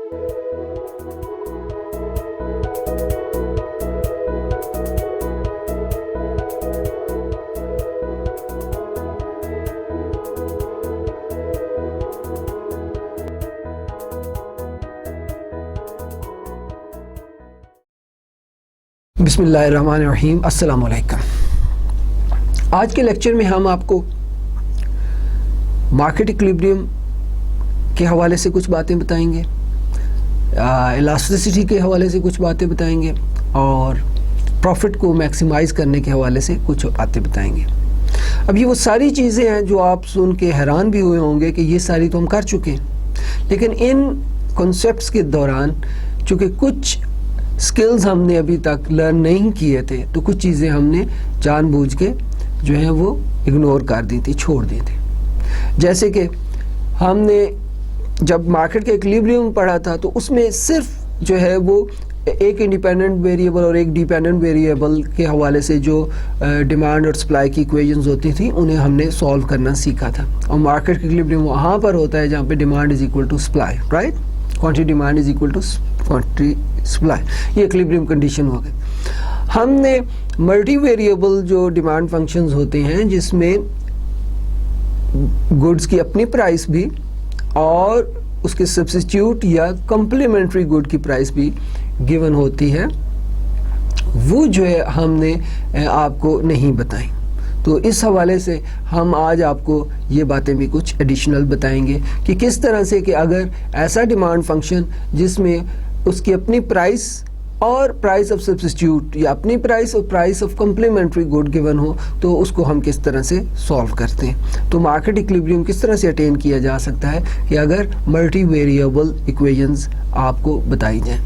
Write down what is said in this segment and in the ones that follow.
बिस्मिल्लाहिर्रहमानिर्रहीम, अस्सलाम वालेकुम। आज के लेक्चर में हम आपको मार्केट इक्विलिब्रियम के हवाले से कुछ बातें बताएंगे, इलास्टिसिटी के हवाले से कुछ बातें बताएंगे और प्रॉफिट को मैक्सिमाइज़ करने के हवाले से कुछ बातें बताएंगे। अब ये वो सारी चीज़ें हैं जो आप सुन के हैरान भी हुए होंगे कि ये सारी तो हम कर चुके हैं, लेकिन इन कॉन्सेप्ट्स के दौरान चूँकि कुछ स्किल्स हमने अभी तक लर्न नहीं किए थे, तो कुछ चीज़ें हमने जानबूझ के जो है वो इग्नोर कर दी थी, छोड़ दी थी। जैसे कि हमने जब मार्केट के इक्विलिब्रियम पढ़ा था तो उसमें सिर्फ जो है वो एक इंडिपेंडेंट वेरिएबल और एक डिपेंडेंट वेरिएबल के हवाले से जो डिमांड और सप्लाई की इक्वेशंस होती थी उन्हें हमने सॉल्व करना सीखा था। और मार्केट इक्विलिब्रियम वहाँ पर होता है जहाँ पे demand is equal to supply, right? Quantity demand is equal to quantity supply, ये इक्विलिब्रियम कंडीशन हो गई। हमने मल्टी वेरिएबल जो डिमांड फंक्शंस होते हैं जिसमें गुड्स की अपनी प्राइस भी और उसके सब्स्टिट्यूट या कम्प्लीमेंट्री गुड की प्राइस भी गिवन होती है, वो जो है हमने आपको नहीं बताई। तो इस हवाले से हम आज आपको ये बातें भी कुछ एडिशनल बताएंगे कि किस तरह से कि अगर ऐसा डिमांड फंक्शन जिसमें उसकी अपनी प्राइस और प्राइस ऑफ सब्स्टिट्यूट या अपनी प्राइस और price of complementary good given हो तो उसको हम किस तरह से सॉल्व करते हैं। तो मार्केट इक्विलिब्रियम किस तरह से अटेन किया जा सकता है कि अगर मल्टी वेरिएबल इक्वेशंस आपको बताई जाएं।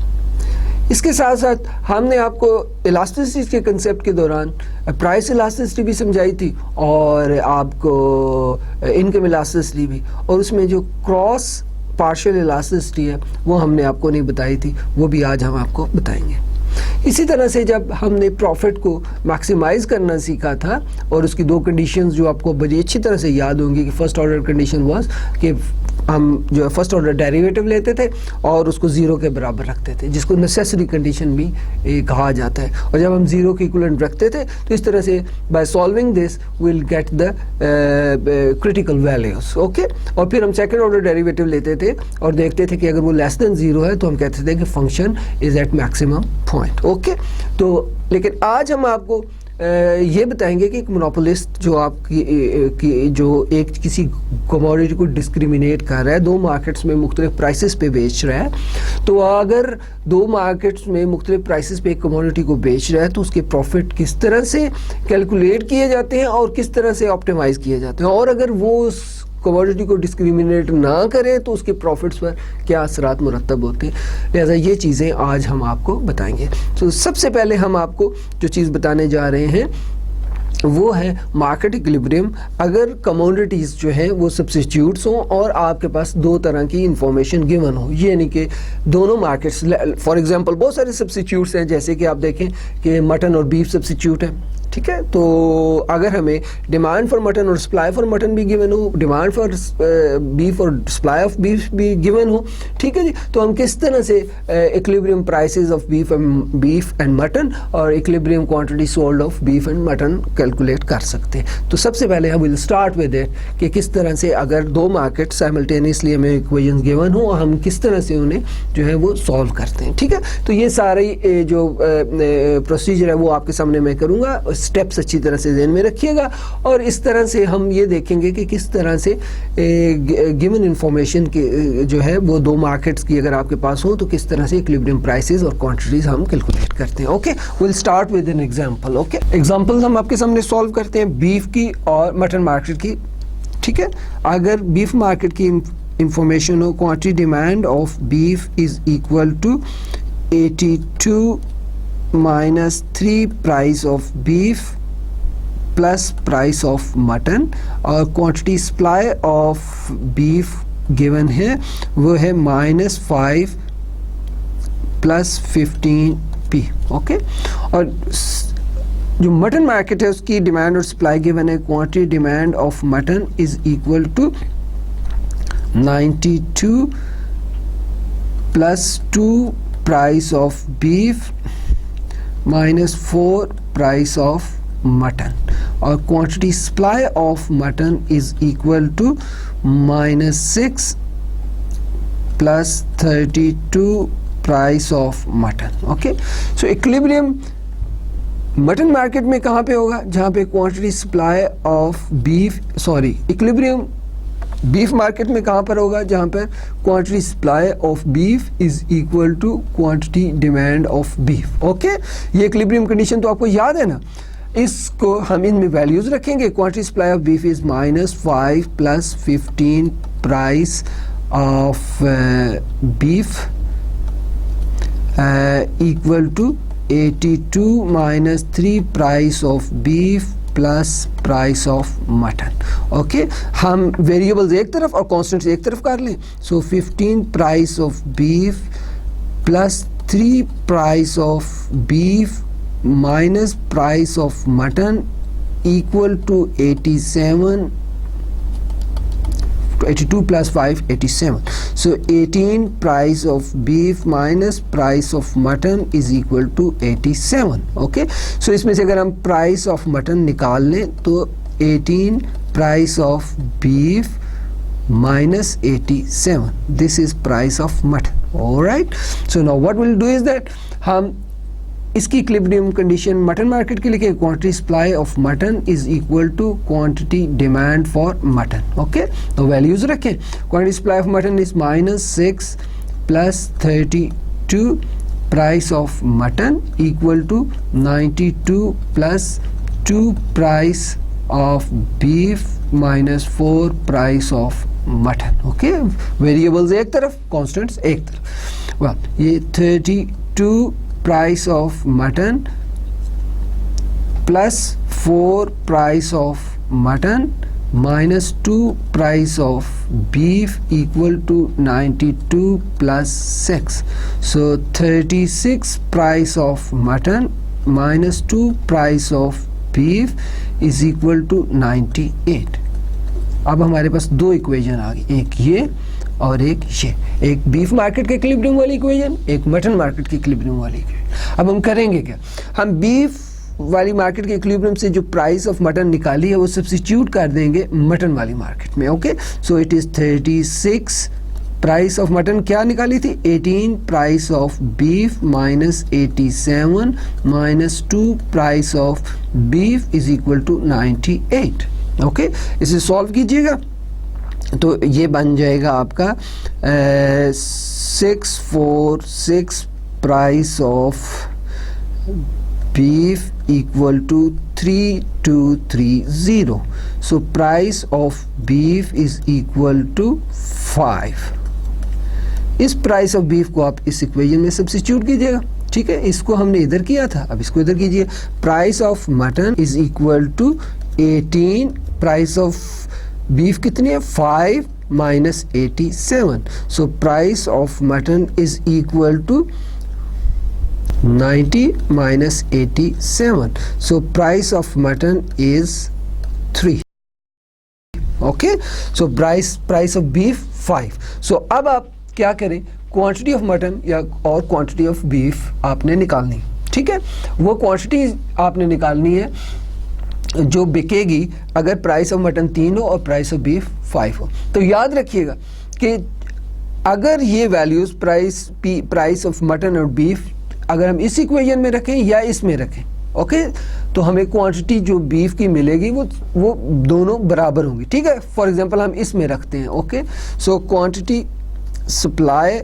इसके साथ साथ हमने आपको इलास्टिसिटी के कंसेप्ट के दौरान प्राइस इलास्टिसिटी भी समझाई थी और आपको इनकम इलास्टिसिटी भी, और उसमें जो क्रॉस पार्शियल इलास्टिसिटी है वो हमने आपको नहीं बताई थी, वो भी आज हम आपको बताएंगे। इसी तरह से जब हमने प्रॉफिट को मैक्सिमाइज़ करना सीखा था और उसकी दो कंडीशंस जो आपको बड़ी अच्छी तरह से याद होंगी कि फर्स्ट ऑर्डर कंडीशन वाज कि हम जो है फर्स्ट ऑर्डर डेरिवेटिव लेते थे और उसको ज़ीरो के बराबर रखते थे, जिसको नेसेसरी कंडीशन भी कहा जाता है। और जब हम ज़ीरो के इक्विवेलेंट रखते थे तो इस तरह से by solving this will get the critical values, okay. और फिर हम सेकंड ऑर्डर डेरिवेटिव लेते थे और देखते थे कि अगर वो लेस देन ज़ीरो है तो हम कहते थे कि function is at maximum point, okay. तो लेकिन आज हम आपको ये बताएंगे कि एक मोनोपोलिस्ट जो आपकी जो एक किसी कमोडिटी को डिस्क्रिमिनेट कर रहा है, दो मार्केट्स में मुख्तलिफ प्राइसेस पे बेच रहा है, तो अगर दो मार्केट्स में मुख्तलिफ प्राइसेस पे एक कमोडिटी को बेच रहा है तो उसके प्रॉफिट किस तरह से कैलकुलेट किए जाते हैं और किस तरह से ऑप्टिमाइज़ किए जाते हैं, और अगर वो उस कमोडिटी को डिस्क्रिमिनेट ना करे तो उसके प्रॉफिट्स पर क्या असरात मुरतब होते हैं। लिहाजा ये चीज़ें आज हम आपको बताएंगे। तो सबसे पहले हम आपको जो चीज़ बताने जा रहे हैं वो है मार्केट इक्विलिब्रियम। अगर कमोडिटीज़ जो हैं वो सब्स्टिट्यूट्स हों और आपके पास दो तरह की इंफॉर्मेशन गिवन हो, ये यानी कि दोनों मार्केट्स, फॉर एग्जांपल बहुत सारे सब्स्टिट्यूट्स हैं, जैसे कि आप देखें कि मटन और बीफ सब्स्टिट्यूट है, ठीक है। तो अगर हमें डिमांड फॉर मटन और सप्लाई फॉर मटन भी गिवन हो, डिमांड फॉर बीफ और सप्लाई ऑफ बीफ भी गिवन हो, ठीक है जी, तो हम किस तरह से equilibrium prices of beef and mutton और equilibrium quantity sold of beef and mutton calculate कर सकते हैं। तो सबसे पहले हम विल स्टार्ट विद इट कि किस तरह से अगर दो मार्केट साइमल्टेनियसली हमें इक्वेशंस गिवन हो हम किस तरह से उन्हें जो है वो सॉल्व करते हैं, ठीक है। तो ये सारी जो प्रोसीजर है वो आपके सामने मैं करूँगा, स्टेप्स अच्छी तरह से ध्यान में रखिएगा, और इस तरह से हम ये देखेंगे कि किस तरह से गिवन इंफॉर्मेशन के जो है वो दो मार्केट्स की अगर आपके पास हो तो किस तरह से इक्विलिब्रियम प्राइसेस और क्वांटिटीज हम कैलकुलेट करते हैं, okay. Will start with an example, okay. Examples हम आपके सामने सॉल्व करते हैं बीफ की और मटन मार्केट की, ठीक है। अगर बीफ मार्केट की इंफॉर्मेशन हो, quantity demand of beef is equal to 82 minus 3 price of beef plus price of mutton, और quantity supply of beef given है वो है -5 plus 15p, ओके। और जो मटन मार्केट है उसकी डिमांड और सप्लाई गिवन है, quantity demand of mutton is equal to 92 plus 2 price of beef minus 4 price of mutton, or quantity supply of mutton is equal to minus 6 plus 32 price of mutton. Okay, so equilibrium mutton market में कहाँ पे होगा? जहाँ पे quantity supply of beef, sorry, equilibrium beef market में कहाँ पर होगा? जहाँ पर quantity supply of beef is equal to quantity demand of beef. Okay, ये इक्विलिब्रियम कंडीशन तो आपको याद है ना. इसको हम इनमें वैल्यूज रखेंगे. Quantity supply of beef is -5 plus 15 price of beef equal to 82 minus 3 price of beef plus price of mutton. ओके, हम वेरिएबल्स एक तरफ और कॉन्स्टेंट्स एक तरफ कर लें. So 15 price of beef plus 3 price of beef minus price of mutton equal to 82 plus 5, 87. So 18 price of beef minus price of mutton is equal to 87. Okay, so इसमें से अगर हम price of mutton निकाल लें तो 18 price of beef minus 87. This is price of mutton. All right. So now what we'll do is that हम इसकी equilibrium condition mutton market के लिए quantity supply of mutton is equal to quantity demand for mutton. Okay, तो values रखें. Quantity supply of mutton is -6 plus 32 price of mutton equal to 92 plus 2 price of beef minus 4 price of mutton. Okay, variables एक तरफ, constants एक तरफ. Well, ये 32 price of mutton plus 4 price of mutton minus 2 price of beef equal to 92 plus 6. So 36 price of mutton minus 2 price of beef is equal to 98. अब हमारे पास दो equation आ गई, एक ये और एक ये. एक बीफ मार्केट के इक्विलिब्रियम वाली इक्वेशन, एक मटन मार्केट के इक्विलिब्रियम वाली इक्वेशन. अब हम करेंगे क्या? हम बीफ वाली मार्केट के इक्विलिब्रियम से जो प्राइस ऑफ मटन निकाली है वो सब्स्टिट्यूट कर देंगे मटन वाली मार्केट में. Okay, so it is 36 price of mutton क्या निकाली थी? 18 price of beef minus 87 minus 2 price of beef is equal to 98. Okay, इसे सॉल्व कीजिएगा तो ये बन जाएगा आपका 646 price of beef equal to 3230. So price of beef is equal to 5. इस प्राइस ऑफ बीफ को आप इस इक्वेशन में सब्स्टिट्यूट कीजिएगा. ठीक है, इसको हमने इधर किया था, अब इसको इधर कीजिए. Price of mutton is equal to 18 price of beef कितनी है? 5 minus 87. So price of mutton is equal to 90 minus 87. So price of mutton is 3. Okay, so price of beef 5. So अब आप क्या करें? क्वांटिटी ऑफ मटन या और quantity of beef आपने निकालनी. ठीक है, वो क्वांटिटी आपने निकालनी है जो बिकेगी अगर प्राइस ऑफ मटन 3 हो और प्राइस ऑफ बीफ 5 हो. तो याद रखिएगा कि अगर ये वैल्यूज प्राइस ऑफ मटन और बीफ अगर हम इस इक्वेशन में रखें या इसमें रखें, ओके, तो हमें क्वांटिटी जो बीफ की मिलेगी वो दोनों बराबर होंगी. ठीक है, फॉर एग्जांपल हम इसमें रखते हैं. ओके, सो क्वांटिटी सप्लाई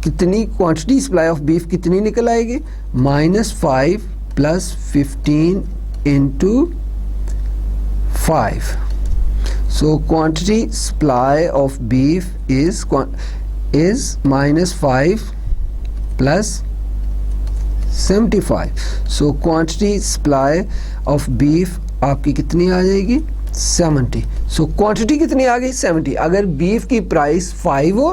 कितनी, क्वांटिटी सप्लाई ऑफ बीफ कितनी निकल आएगी? -5 plus 15 into 5. So quantity supply of beef is -5 plus 75. So quantity supply of beef आपकी कितनी आ जाएगी? 70. So quantity कितनी आ गई? 70. अगर बीफ की प्राइस 5 हो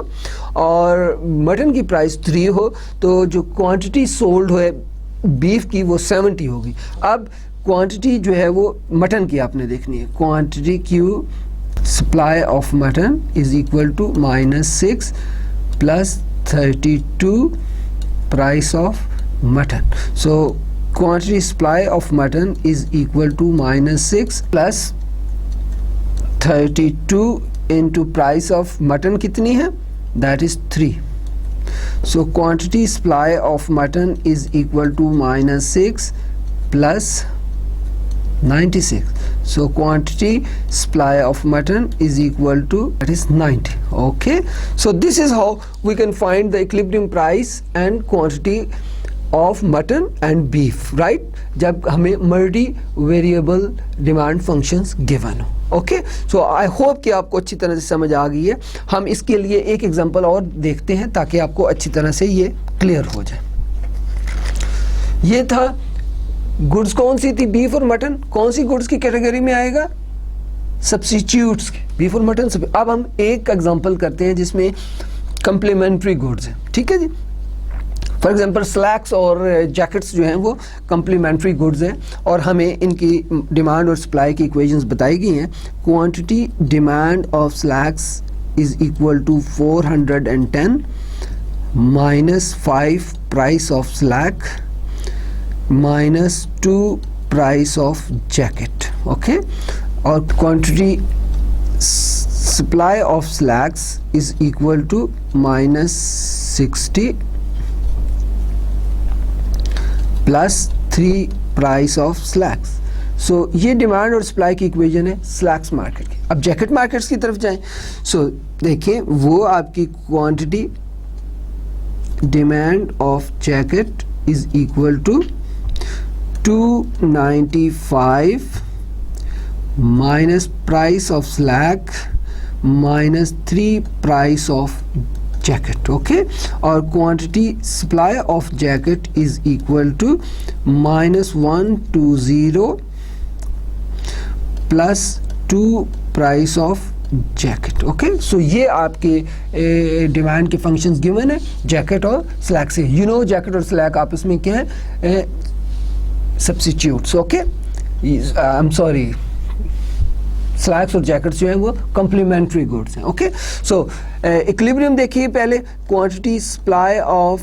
और मटन की प्राइस 3 हो तो जो क्वांटिटी सोल्ड है बीफ की वो 70 होगी. अब क्वांटिटी जो है वो मटन की आपने देखनी है. Quantity Q supply of mutton is equal to -6 plus 32 price of mutton. So quantity supply of mutton is equal to -6 plus 32 into price of mutton कितनी है? That is 3. So quantity supply of mutton is equal to -6 plus 96. So quantity supply of mutton is equal to, that is 90. Okay, so this is how we can find the equilibrium price and quantity of mutton and beef, right? जब हमें multi variable demand functions given हो. Okay, so I hope कि आपको अच्छी तरह से समझ आ गई है. हम इसके लिए एक एग्जांपल और देखते हैं ताकि आपको अच्छी तरह से ये क्लियर हो जाए. ये था गुड्स कौन सी थी? बीफ और मटन. कौन सी गुड्स की कैटेगरी में आएगा? सब्स्टिट्यूट्स. बीफ और मटन. अब हम एक एग्जांपल करते हैं जिसमें कंप्लीमेंट्री गुड्स हैं. ठीक है जी. फॉर एग्जांपल स्लैक्स और जैकेट्स जो हैं वो कंप्लीमेंट्री गुड्स हैं और हमें इनकी डिमांड और सप्लाई की इक्वेशंस बताई गई हैं. Quantity demand of slacks is equal to 410 minus 5 price of slack minus 2 price of jacket. Okay, और quantity supply of slacks is equal to -60 plus 3 price of slacks. So ये demand और supply की equation है slacks market की. अब jacket markets की तरफ जाएं. सो देखिए वो आपकी quantity demand of jacket is equal to 295 minus price of slack minus 3 price of jacket. Okay, और quantity supply of jacket is equal to -120 plus 2 price of jacket. Okay, so ये आपके demand के फंक्शंस गिवन है jacket और slack से. You know jacket और slack आपस में क्या है? Substitutes. Okay, I am sorry, slacks और जैकेट्स जो हैं वो कम्प्लीमेंट्री गुड्स हैं. ओके, सो इक्विलिब्रियम देखिए पहले. Quantity supply of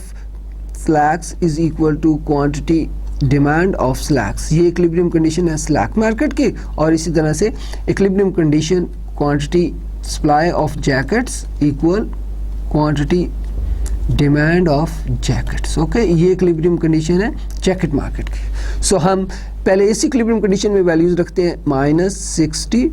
slacks is equal to quantity demand of slacks. ये इक्विलिब्रियम कंडीशन है स्लैक मार्केट की. और इसी तरह से equilibrium condition quantity supply of jackets equal quantity demand of jackets. Okay, ये इक्विलिब्रियम कंडीशन है जैकेट मार्केट की. सो हम पहले इस इक्विलिब्रियम कंडीशन में वैल्यूज रखते हैं. -60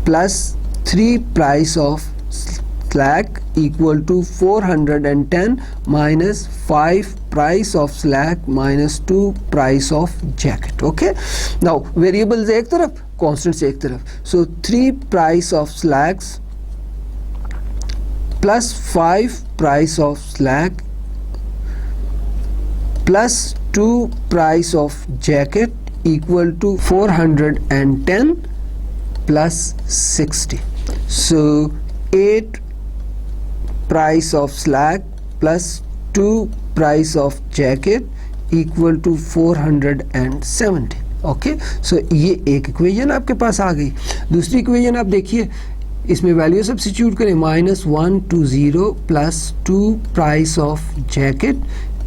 plus 3 price of slack equal to 410 minus 5 price of slack minus 2 price of jacket. Okay, now variables एक तरफ, कॉन्स्टेंट्स एक तरफ. So 3 price of slacks plus 5 price of slack plus 2 price of jacket equal to 410 plus 60. So 8 price of slack plus 2 price of jacket equal to 470. Okay, so ये एक equation आपके पास आ गई. दूसरी equation आप देखिए, इसमें वैल्यू सब्स्टिट्यूट करें. -120 plus 2 price of jacket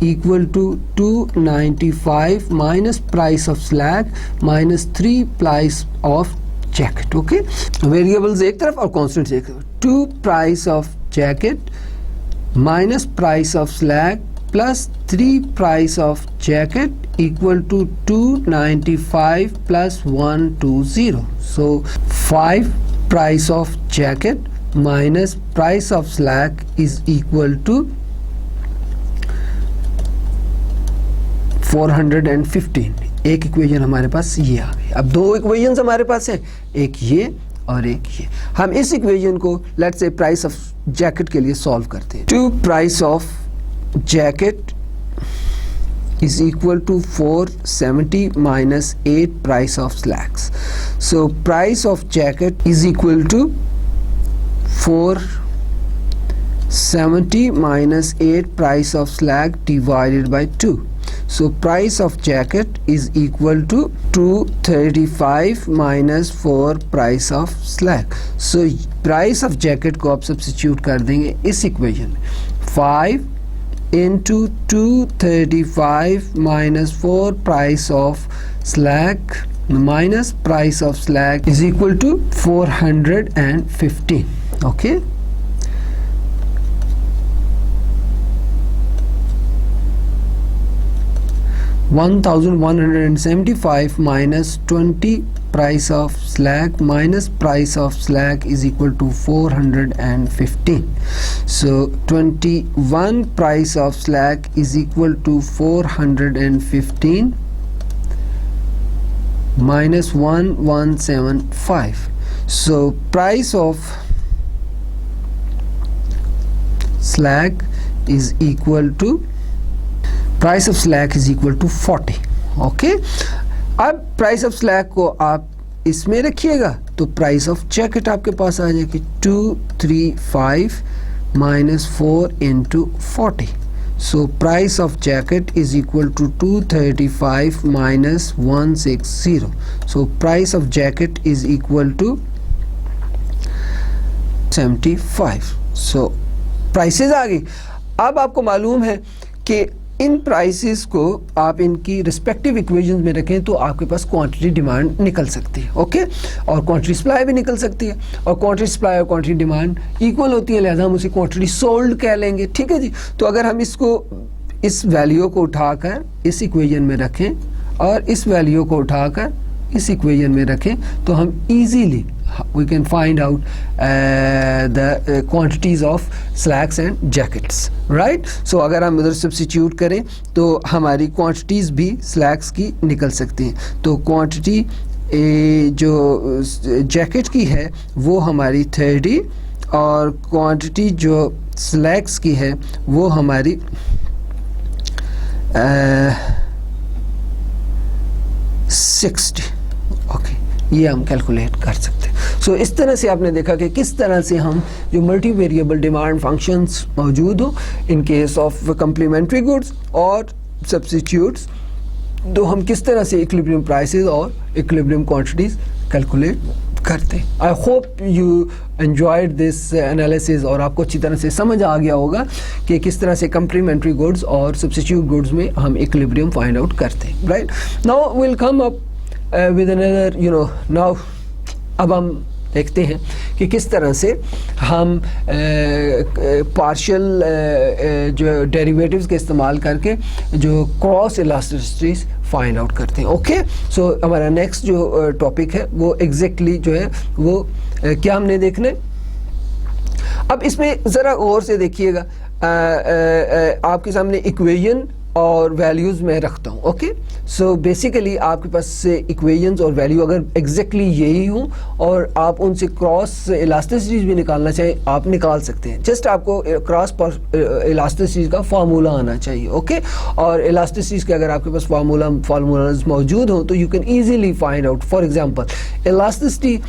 equal to 295 minus price of slack minus 3 price of jacket. Okay, variables एक तरफ और constants एक तरफ. 2 price of jacket minus price of slack plus 3 price of jacket equal to 295 plus 120. So 5 price of jacket minus price of slack is equal to 415. एक equation हमारे पास ये आ गई. अब 2 इक्वेशंस हमारे पास हैं, एक ये और एक ये. हम इस इक्वेशन को let's say price of jacket के लिए सॉल्व करते हैं. 2 price of jacket is equal to 470 minus 8 price of slacks. So price of jacket is equal to 470 minus 8 price of slack divided by 2. So price of jacket is equal to 235 minus 4 price of slack. So price of jacket को आप substitute कर देंगे इस equation में, 5 into 235 minus 4 price of slack minus price of slack is equal to 415. Okay, $1,175 minus 20 price of slack minus price of slack is equal to 415. So 21 price of slack is equal to 415 minus 1175. So price of slack is equal to price of slack is equal to 40. Okay, अब price of slack को आप इसमें रखिएगा तो price of jacket आपके पास आ जाएगी 235 minus 4 into 40. So price of jacket is equal to 235 minus 160. So price of jacket is equal to 75. So prices आ गई. अब आपको मालूम है कि इन प्राइसेस को आप इनकी रिस्पेक्टिव इक्वेशंस में रखें तो आपके पास क्वांटिटी डिमांड निकल सकती है. ओके, और क्वांटिटी सप्लाई भी निकल सकती है, और क्वांटिटी सप्लाई और क्वांटिटी डिमांड इक्वल होती है, लिहाजा हम उसे क्वांटिटी सोल्ड कह लेंगे. ठीक है जी. तो अगर हम इसको इस वैल्यू को उठाकर इस इक्वेशन में रखें और इस वैल्यू को उठाकर इस इक्वेशन में रखें तो हम easily we can find out the quantities of slacks and jackets, right? So अगर हम उधर सब्स्टिट्यूट करें तो हमारी क्वांटिटीज़ भी स्लैक्स की निकल सकती हैं. तो क्वांटिटी जो जैकेट की है वो हमारी 30 और क्वांटिटी जो स्लैक्स की है वो हमारी 60. ओके, ये हम कैलकुलेट कर सकते हैं. सो इस तरह से आपने देखा कि किस तरह से हम जो मल्टी वेरिएबल डिमांड फंक्शंस मौजूद हो in case of complementary goods और सब्स्टिट्यूट्स, तो हम किस तरह से इक्विलिब्रियम प्राइसेस और इक्विलिब्रियम क्वांटिटीज़ कैलकुलेट करते हैं. I hope you enjoyed this analysis और आपको अच्छी तरह से समझ आ गया होगा कि किस तरह से कम्प्लीमेंट्री गुड्स और सब्स्टिट्यूट गुड्स में हम इक्विलिब्रियम फाइंड आउट करते हैं. Right now will come up with another, now अब हम देखते हैं कि किस तरह से हम पार्शियल जो डेरिवेटिव्स के इस्तेमाल करके जो क्रॉस इलास्टिसिटीज फाइंड आउट करते हैं. ओके, सो हमारा नेक्स्ट जो टॉपिक है वो एग्जैक्टली जो है वो क्या हमने देखना है. अब इसमें ज़रा गौर से देखिएगा, आपके सामने इक्वेशन और वैल्यूज़ मैं रखता हूँ. ओके, सो बेसिकली आपके पास से इक्वेशंस और वैल्यू अगर एग्जैक्टली यही हो और आप उनसे क्रॉस इलास्टिसिटीज भी निकालना चाहें आप निकाल सकते हैं. जस्ट आपको क्रॉस इलास्टिसिटीज का फार्मूला आना चाहिए. ओके, और इलास्टिसिटीज के अगर आपके पास फार्मूलाज मौजूद हो तो you can easily find out. For example, elasticity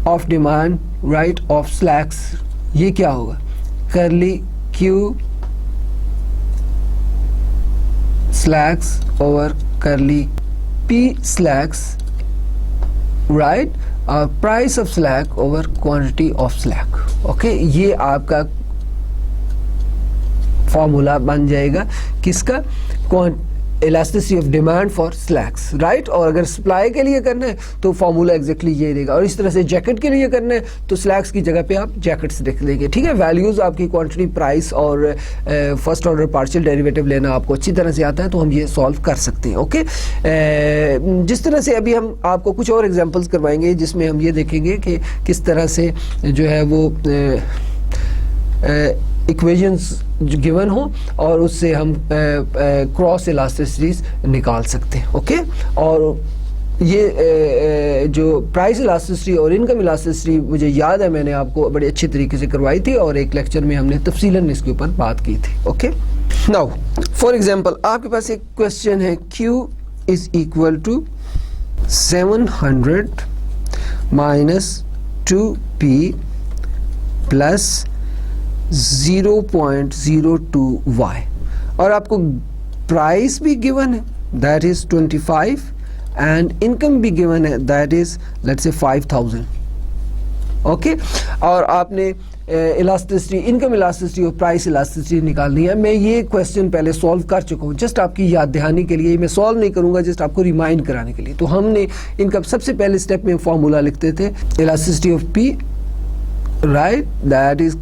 of demand right of slacks, ये क्या होगा, करली Q slacks over curly p slacks, right? Price of slack over quantity of slack. Okay, ये आपका फॉर्मूला बन जाएगा किसका, elasticity of demand for slacks, right. और अगर सप्लाई के लिए करना है तो फार्मूला एग्जैक्टली ये रहेगा. और इस तरह से जैकेट के लिए करना है तो स्लैक्स की जगह पे आप जैकेट्स लिख देंगे. ठीक है, वैल्यूज़ आपकी क्वांटिटी, प्राइस और फर्स्ट ऑर्डर पार्शियल डेरिवेटिव लेना आपको अच्छी तरह से आता है तो हम ये सॉल्व कर सकते हैं. ओके, जिस तरह से अभी हम आपको कुछ और एग्जांपल्स करवाएंगे जिसमें हम ये देखेंगे कि किस तरह से जो है वो इक्वेशंस जो गिवन हो और उससे हम क्रॉस इलास्टिसिटीज निकाल सकते हैं. ओके, और ये जो प्राइस इलास्टिसिटी और इनकम इलास्टिसिटी मुझे याद है मैंने आपको बड़े अच्छे तरीके से करवाई थी और एक लेक्चर में हमने तफसीलन इसके ऊपर बात की थी. ओके, नाउ फॉर एग्जांपल आपके पास एक क्वेश्चन है, Q is equal to 700 minus 2P plus 0.02y और आपको प्राइस भी गिवन है दैट इज 25 एंड इनकम भी गिवन है that is let's say 5000. Okay. और आपने इलास्टिसिटी, इनकम इलास्टिसिटी और प्राइस इलास्टिसिटी निकालनी है। मैं ये क्वेश्चन पहले सॉल्व कर चुका हूँ, जस्ट आपकी याद दहानी के लिए। मैं सॉल्व नहीं करूँगा, जस्ट आपको रिमाइंड कराने के लिए। तो हमने इनका सबसे पहले स्टेप में फॉर्मूला लिखते थे, elasticity of P, right, that is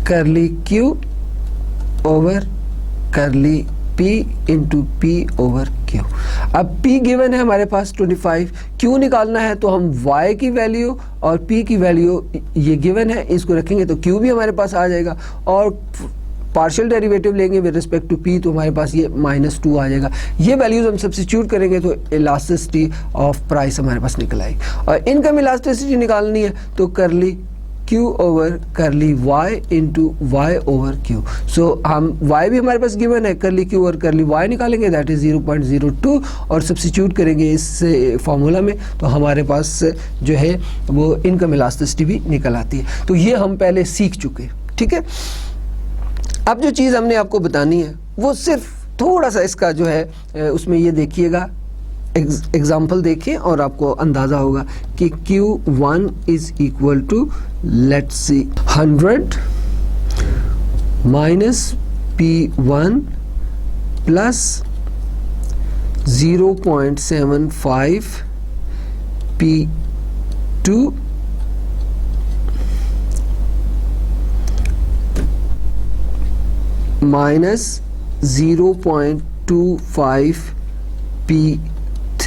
curly Q over curly P into P over Q। अब P गिवन है हमारे पास 25, Q निकालना है तो हम Y की वैल्यू और P की वैल्यू ये गिवन है, इसको रखेंगे तो Q भी हमारे पास आ जाएगा, और पार्शियल डेरिवेटिव लेंगे विद रिस्पेक्ट टू P तो हमारे पास ये -2 आ जाएगा। ये वैल्यूज हम सब्स्टिट्यूट करेंगे तो इलास्टिसिटी ऑफ प्राइस हमारे पास निकल आएगी। और इनकम इलास्टिसिटी निकालनी है तो करली Q ओवर करली Y into Y over Q। सो हम Y भी हमारे पास गिवन है, करली Q और करली Y निकालेंगे, दैट इज 0.02 और सब्स्टिट्यूट करेंगे इस फॉर्मूला में तो हमारे पास जो है वो इनकम इलास्टिसिटी भी निकल आती है। तो ये हम पहले सीख चुके, ठीक है। अब जो चीज़ हमने आपको बतानी है वो सिर्फ थोड़ा सा इसका जो है उसमें ये देखिएगा, एग्जाम्पल देखिए और आपको अंदाज़ा होगा कि Q1 is equal to let's see 100 minus P1 plus 0.75 P2 minus 0.25 P3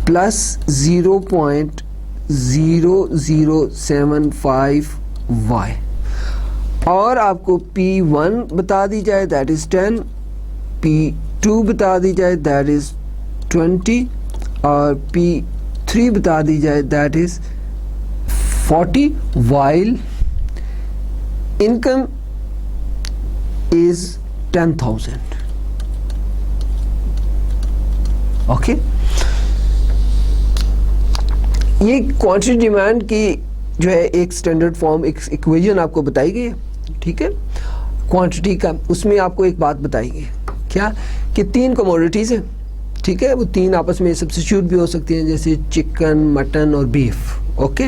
plus 0.0075 Y, और आपको P1 बता दी जाए दैट इज 10, P2 बता दी जाए दैट इज 20 और P3 बता दी जाए that is 40, while income is 10,000। Okay, ये क्वांटिटी डिमांड की जो है एक स्टैंडर्ड फॉर्म, एक इक्वेशन आपको बताई गई है, ठीक है, क्वांटिटी का। उसमें आपको एक बात बताई गई, क्या कि 3 कमोडिटीज़ हैं, ठीक है, वो 3 आपस में सब्स्टिट्यूट भी हो सकती हैं, जैसे चिकन, मटन और बीफ। ओके,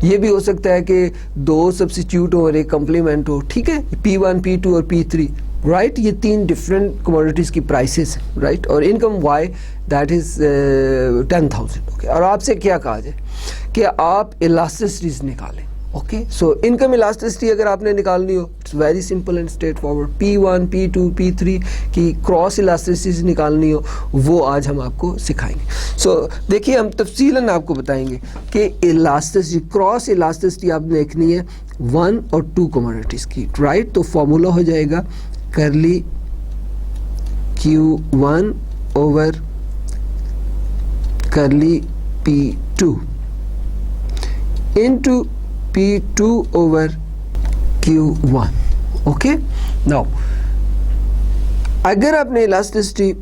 ये भी हो सकता है कि 2 सब्स्टिट्यूट हो और एक कम्प्लीमेंट हो, ठीक है, P1, P2 और P3, राइट। ये 3 डिफरेंट कमोडिटीज़ की प्राइसेस हैं, राइट। और income Y that is 10,000। Okay, और आपसे क्या कहा जाए कि आप इलास्टिसिटीज निकालें। ओके, सो इनकम इलास्टिसिटी अगर आपने निकालनी हो, it's very simple and straight forward. P1, P2, P3 की क्रॉस इलास्टिसिटी निकालनी हो, वो आज हम आपको सिखाएंगे। सो देखिए, हम तफसीलन आपको बताएंगे कि इलास्टिसिटी, क्रॉस इलास्टिसिटी आप देखनी है 1 और 2 कमोडिटीज़ की, राइट। तो फॉर्मूला हो जाएगा करली Q1 ओवर करली P2 into P2 over Q1। Okay, now अगर आपने इलास्टिसिटी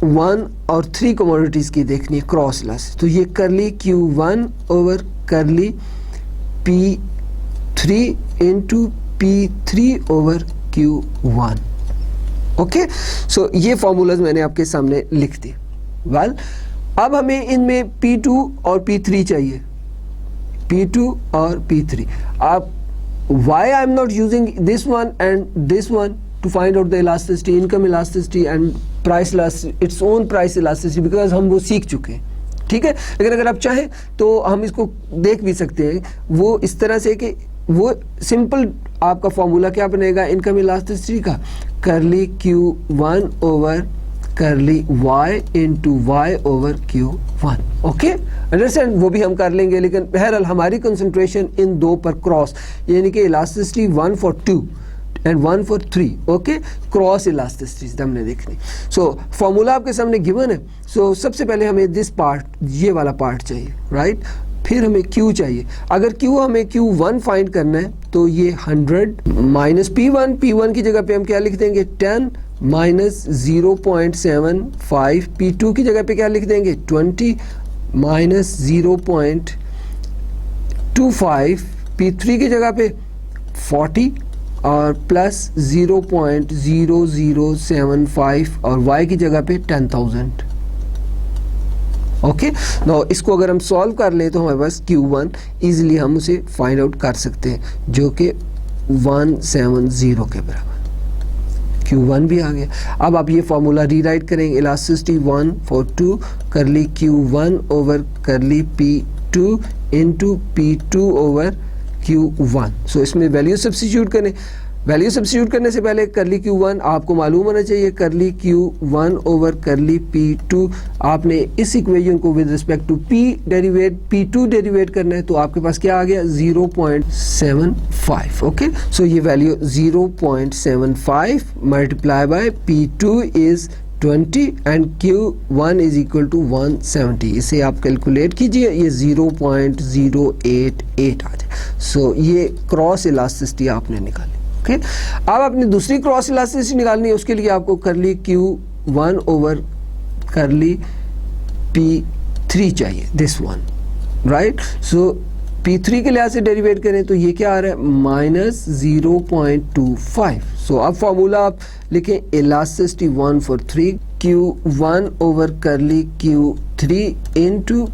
1 और 3 कमोडिटीज़ की देखनी है क्रॉस इलास्टिसिटी, तो ये करली Q1 ओवर करली P3 into P3 over Q1। Okay, so ये फॉर्मूलाज मैंने आपके सामने लिख दिए। वेल, अब हमें इनमें P2 और P3 चाहिए, P2 और P3। आप why I am not using this one and this one to find out the elasticity, income elasticity and price elasticity, its own price elasticity, because हम वो सीख चुके हैं, ठीक है। लेकिन अगर आप चाहें तो हम इसको देख भी सकते हैं वो इस तरह से कि वो सिंपल आपका फॉर्मूला क्या बनेगा इनकम इलास्टिसिटी का, करली Q1 ओवर करली Y into Y over Q1। Okay, understand, वो भी हम कर लेंगे, लेकिन बहरहाल हमारी कंसंट्रेशन इन 2 पर क्रॉस, यानी कि elasticity 1 for 2 and 1 for 3। Okay, cross elasticity हमने देखनी। सो फॉर्मूला आपके सामने गिवन है। सो सबसे पहले हमें दिस पार्ट, ये वाला पार्ट चाहिए, राइट। फिर हमें Q चाहिए। अगर Q हमें Q1 फाइंड करना है तो ये 100 माइनस P1, P1 की जगह पे हम क्या लिख देंगे 10 माइनस 0.75, P2 की जगह पे क्या लिख देंगे 20 माइनस 0.25, P3 की जगह पे 40 और प्लस 0.0075 और Y की जगह पे 10,000। ओके। नो इसको अगर हम सॉल्व कर लें तो हमारे पास Q1 इजीली हम उसे फाइंड आउट कर सकते हैं जो कि 170 के बराबर, Q1 भी आ गया। अब आप ये फार्मूला रीराइट करेंगे, इलास्टिसिटी 142 करली Q1 ओवर करली P2 into P2 over Q1। सो इसमें वैल्यू सब्स्टिट्यूट करें। वैल्यू सब्स्टिट्यूट करने से पहले करली Q1 आपको मालूम होना चाहिए, करली Q1 ओवर करली P2। आपने इस इक्वेशन को with respect to P2 derivative करना है, तो आपके पास क्या आ गया 0.75। ओके, सो ये value 0.75 multiply by P2 is 20 and Q1 is equal to 170। इसे आप कैलकुलेट कीजिए, ये 0.088 आ जाए। सो ये क्रॉस इलास्टिसिटी आपने निकाली। ओके, अब आपने दूसरी क्रॉस इलास्टिसिटी निकालनी है, उसके लिए आपको करली Q1 ओवर करली P3 चाहिए, this one, right. So P3 के लिहाज से डेरिवेट करें तो ये क्या आ रहा है -0.25। सो अब फॉर्मूला आप लिखें, elasticity 143 Q1 over curly Q3 into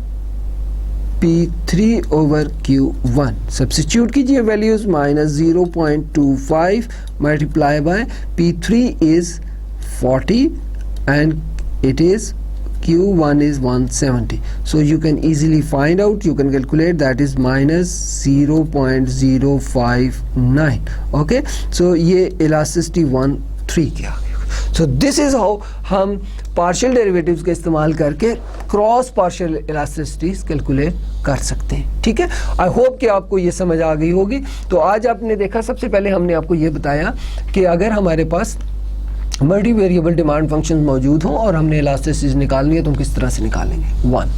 P3 over Q1। Substitute कीजिए values, -0.25 multiply by P3 is 40 and it is Q1 is 170. So you can easily find out, you can calculate, that is -0.059. Okay, so ये elasticity 1.3 के आ गया। So this is how हम partial derivatives का इस्तेमाल करके cross partial इलास्टिसिटीज calculate कर सकते हैं। ठीक है, आई होप कि आपको ये समझ आ गई होगी। तो आज आपने देखा, सबसे पहले हमने आपको ये बताया कि अगर हमारे पास मल्टी वेरिएबल डिमांड फंक्शन मौजूद हों और हमने इलास्टिसिटी निकालनी है तो हम किस तरह से निकालेंगे, वन।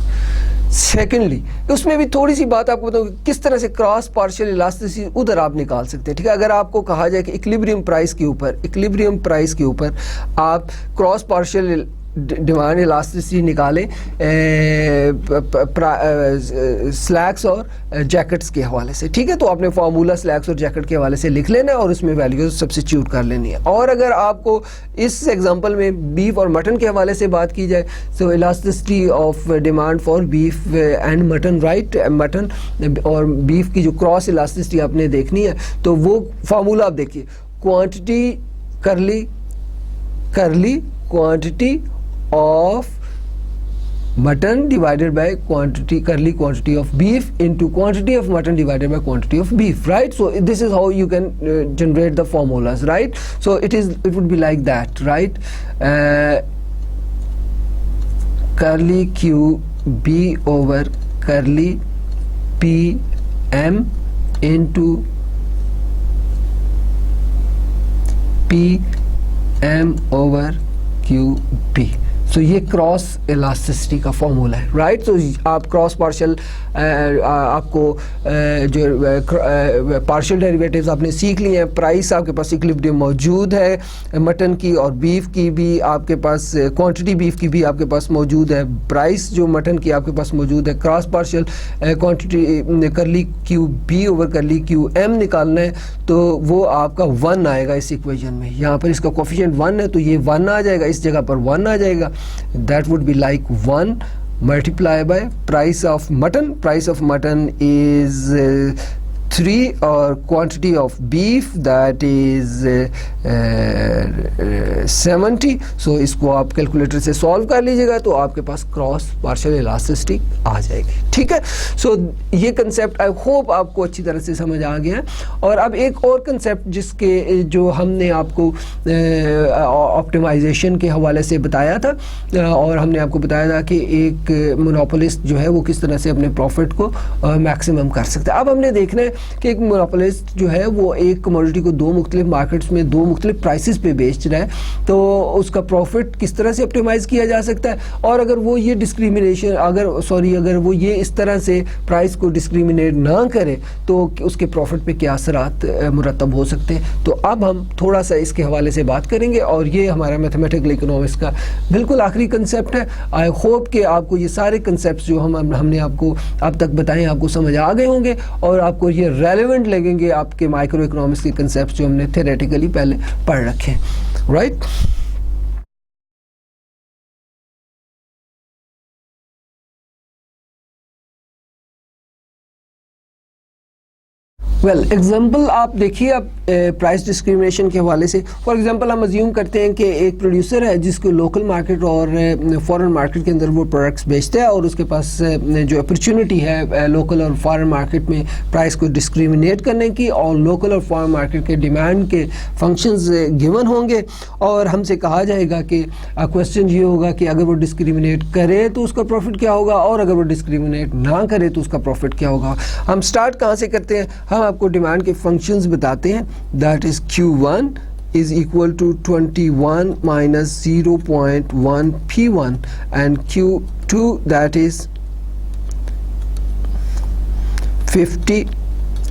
सेकेंडली उसमें भी थोड़ी सी बात आपको बताऊँ किस तरह से क्रॉस पार्शियल इलास्टिसिटी उधर आप निकाल सकते हैं। ठीक है, अगर आपको कहा जाए कि इक्विलिब्रियम प्राइस के ऊपर आप क्रॉस पार्शियल डिमांड इलास्टिसिटी निकालें स्लैक्स और जैकेट्स के हवाले से। ठीक है, तो आपने फार्मूला स्लैक्स और जैकेट के हवाले से लिख लेना है और उसमें वैल्यूज सब्स्टिट्यूट कर लेनी है। और अगर आपको इस एग्जांपल में बीफ और मटन के हवाले से बात की जाए तो elasticity of demand for beef and mutton, right, mutton और बीफ की जो क्रॉस इलास्टिसिटी आपने देखनी है तो वो फार्मूला आप देखिए, quantity curly quantity of mutton divided by quantity curly quantity of beef into quantity of mutton divided by quantity of beef, right. So this is how you can generate the formulas, right? So it would be like that, right? Curly QB over curly PM into PM over QB। सो ये cross elasticity का formula है, right. सो आप cross partial आपको जो partial derivatives आपने सीख लिए हैं। प्राइस आपके पास इक्विलिब्रियम मौजूद है मटन की और बीफ की भी, आपके पास क्वांटिटी बीफ की भी आपके पास मौजूद है, प्राइस जो मटन की आपके पास मौजूद है। क्रॉस पार्शियल क्वांटिटी करली QB ओवर करली QM निकालना है तो वो आपका 1 आएगा इस इक्वेशन में। यहाँ पर इसका कोफिशिएंट 1 है तो ये 1 आ जाएगा, इस जगह पर 1 आ जाएगा। That would be like 1 multiply by price of mutton. Price of mutton is 3 और quantity of beef that is 70। सो इसको आप कैलकुलेटर से सॉल्व कर लीजिएगा तो आपके पास क्रॉस पार्शियल इलास्टिसिटी आ जाएगी। ठीक है, सो ये कंसेप्ट आई होप आपको अच्छी तरह से समझ आ गया है। और अब एक और कंसेप्ट जिसके जो हमने आपको ऑप्टिमाइजेशन के हवाले से बताया था और हमने आपको बताया था कि एक मोनोपोलिस्ट जो है वो किस तरह से अपने प्रॉफिट को मैक्सिमम कर सकता है। अब हमने देखना है कि एक मोनोपोलिस्ट जो है वो एक कमोडिटी को दो मुख्तलिफ मार्केट्स में दो मुख्तलिफ प्राइसेस पे बेच रहा है तो उसका प्रॉफिट किस तरह से ऑप्टिमाइज किया जा सकता है। और अगर वो ये डिस्क्रिमिनेशन अगर वो ये इस तरह से प्राइस को डिस्क्रिमिनेट ना करे तो उसके प्रॉफिट पे क्या असरात मुरतब हो सकते हैं। तो अब हम थोड़ा सा इसके हवाले से बात करेंगे और ये हमारा मैथमेटिकल इकोनॉमिक्स का बिल्कुल आखिरी कंसेप्ट है। आई होप कि आपको ये सारे कंसेप्ट जो हमने आपको अब तक बताए आपको समझ आ गए होंगे और आपको ये रेलेवेंट लगेंगे आपके माइक्रो इकोनॉमिक्स के कंसेप्ट जो हमने थ्योरेटिकली पहले पढ़ रखे हैं, राइट। वेल एग्जाम्पल आप देखिए, आप प्राइस डिस्क्रिमिनेशन के हवाले से फॉर एग्जांपल हम अज्यूम करते हैं कि एक प्रोड्यूसर है जिसको लोकल मार्केट और फॉरेन मार्केट के अंदर वो प्रोडक्ट्स बेचता है और उसके पास जो अपॉर्चुनिटी है लोकल और फॉरेन मार्केट में प्राइस को डिस्क्रिमिनेट करने की, और लोकल और फॉरेन मार्केट के डिमांड के फंक्शंस गिवन होंगे और हमसे कहा जाएगा कि क्वेश्चन ये होगा कि अगर वो डिस्क्रिमिनेट करे तो उसका प्रॉफिट क्या होगा और अगर वो डिस्क्रिमिनेट ना करे तो उसका प्रॉफिट क्या होगा। हम स्टार्ट कहाँ से करते हैं, हम आपको डिमांड के फंक्शंस बताते हैं। That is Q1 is equal to 21 minus 0.1 P1 and Q2 that is 50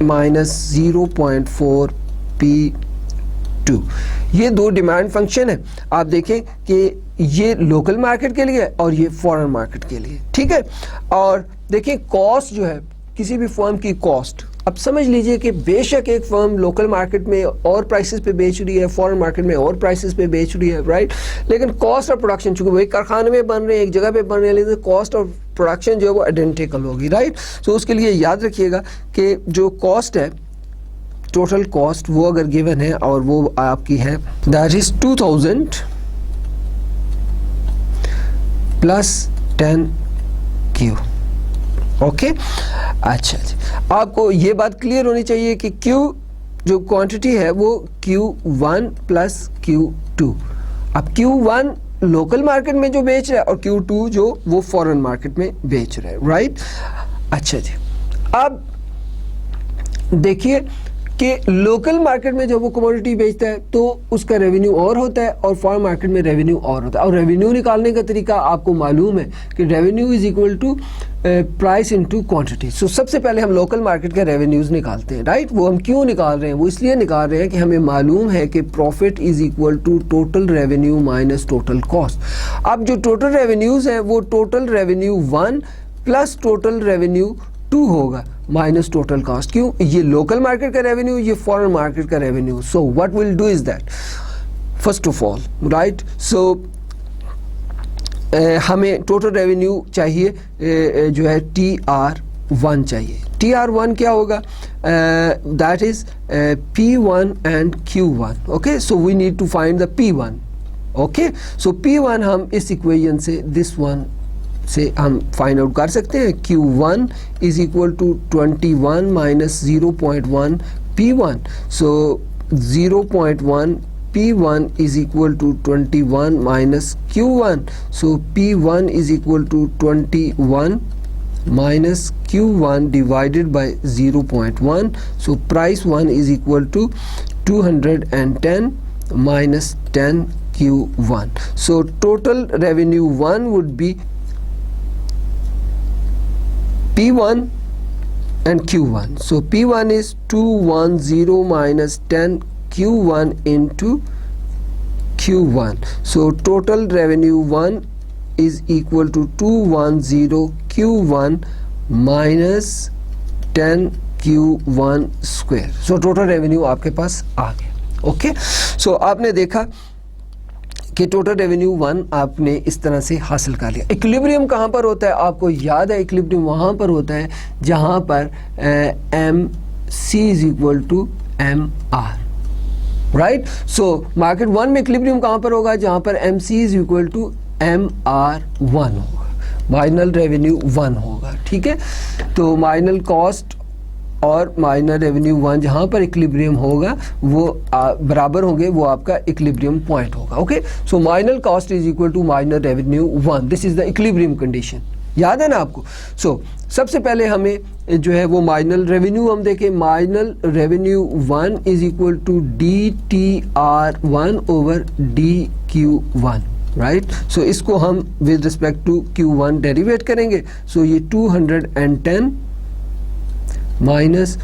minus 0.4 P2। ये दो डिमांड फंक्शन है। आप देखें कि ये लोकल मार्केट के लिए और ये फॉरेन मार्केट के लिए, ठीक है। और देखिए कॉस्ट जो है किसी भी फर्म की कॉस्ट, अब समझ लीजिए कि बेशक एक फर्म लोकल मार्केट में और प्राइसेस पे बेच रही है, फॉरेन मार्केट में और प्राइसेस पे बेच रही है, राइट, लेकिन कॉस्ट ऑफ प्रोडक्शन चूंकि वही कारखाने में बन रहे हैं, एक जगह पे बन रहे हैं, लेकिन कॉस्ट ऑफ प्रोडक्शन जो है वो आइडेंटिकल होगी, राइट। सो उसके लिए याद रखिएगा कि जो कॉस्ट है, टोटल कॉस्ट वो अगर गिवन है और वो आपकी है that is 2000 plus 10Q। Okay, अच्छा जी, आपको ये बात क्लियर होनी चाहिए कि Q जो क्वांटिटी है वो Q1 प्लस Q2। अब Q1 लोकल मार्केट में जो बेच रहा है और Q2 जो वो फॉरेन मार्केट में बेच रहा है, राइट। अच्छा जी, अब देखिए कि लोकल मार्केट में जब वो कमोडिटी बेचता है तो उसका रेवेन्यू और होता है और फॉरेन मार्केट में रेवेन्यू और होता है। और रेवेन्यू निकालने का तरीका आपको मालूम है कि revenue is equal to price into quantity. So सबसे पहले हम लोकल मार्केट का रेवेन्यूज निकालते हैं, राइट। वो हम क्यों निकाल रहे हैं, वो इसलिए निकाल रहे हैं कि हमें मालूम है कि profit is equal to total revenue minus total cost. अब जो टोटल रेवेन्यूज है वो total revenue 1 plus total revenue 2 होगा माइनस टोटल कॉस्ट। क्यों, ये लोकल मार्केट का रेवेन्यू, ये फॉरेन मार्केट का revenue. So what will do is that, first of all, right, so हमें टोटल रेवेन्यू चाहिए जो है TR1 चाहिए। TR1 क्या होगा, that is P1 and Q1। Okay, so we need to find the P1। Okay, so P1 हम इस equation से दिस वन से हम फाइंड आउट कर सकते हैं। Q1 is equal to 21 minus 0.1 P1। So 0.1 P1 is equal to 21 minus Q1. So P1 is equal to 21 minus Q1 divided by 0.1. So price 1 is equal to 210 minus 10 Q1. So total revenue 1 would be P1 and Q1. So P1 is 210 minus 10 Q1 into Q1. So total revenue 1 is equal to 210 Q1 minus 10 Q1 square. So total revenue आपके पास आ गया। Okay, सो आपने देखा कि total revenue 1 आपने इस तरह से हासिल कर लिया। इक्विलिब्रियम कहाँ पर होता है, आपको याद है, इक्विलिब्रियम वहाँ पर होता है जहाँ पर MC is equal to MR, right. So market 1 में इक्विलिब्रियम कहाँ पर होगा, जहाँ पर MC is equal to MR1 होगा, मार्जिनल रेवेन्यू 1 होगा, ठीक है। तो मार्जिनल कॉस्ट और माइनर रेवेन्यू 1 जहाँ पर इक्विलिब्रियम होगा वो बराबर होंगे, वो आपका इक्विलिब्रियम पॉइंट होगा। Okay, so minor cost is equal to minor revenue 1, this is the equilibrium condition, याद है ना आपको। सो सबसे पहले हमें जो है वो माइनर रेवेन्यू हम देखें, minor revenue 1 is equal to DTR1 over DQ1, right. So इसको हम with respect to Q1 derivative करेंगे। सो ये 210 माइनस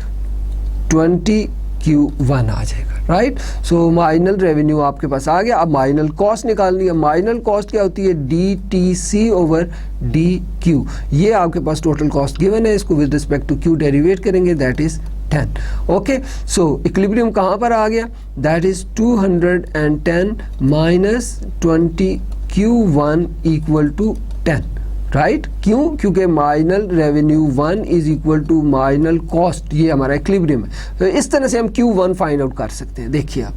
20 Q1 आ जाएगा, राइट। सो माइनल रेवेन्यू आपके पास आ गया। अब माइनल कॉस्ट निकालनी है। माइनल कॉस्ट क्या होती है, DTC ओवर DQ। ये आपके पास टोटल कॉस्ट गिवन है, इसको with respect to Q derivate करेंगे, that is 10। Okay, so equilibrium कहाँ पर आ गया, that is 210 minus 20 Q1 equal to 10, right क्यों? क्योंकि marginal revenue 1 is equal to marginal cost, ये हमारा इक्विलिब्रियम है। तो इस तरह से हम Q1 फाइंड आउट कर सकते हैं। देखिए आप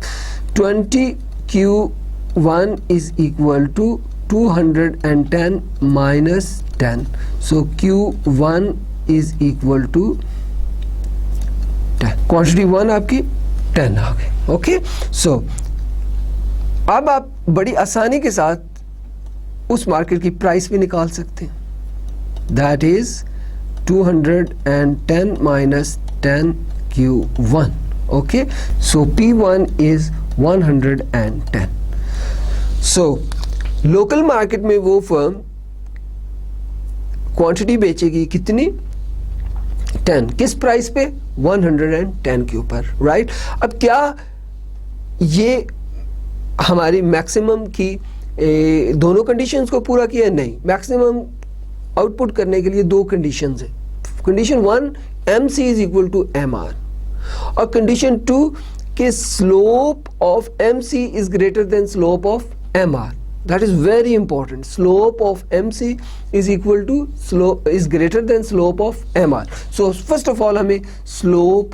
20 Q1 is equal to 210 minus 10, so Q1 is equal to 10, quantity 1 आपकी 10 आ गई। ओके, सो अब आप बड़ी आसानी के साथ उस मार्केट की प्राइस भी निकाल सकते हैं, that is 210 minus 10 Q1। Okay, so P1 is 110। So local market में वो फर्म क्वांटिटी बेचेगी कितनी? 10, किस प्राइस पे? 110 के ऊपर, राइट। अब क्या ये हमारी मैक्सिमम की दोनों कंडीशंस को पूरा किया? नहीं, मैक्सिमम आउटपुट करने के लिए दो कंडीशंस है। Condition 1 MC is equal to MR, और कंडीशन 2 के slope of MC is greater than slope of MR। That is very important. Slope of MC is equal to slope is greater than slope of MR। So first of all हमें slope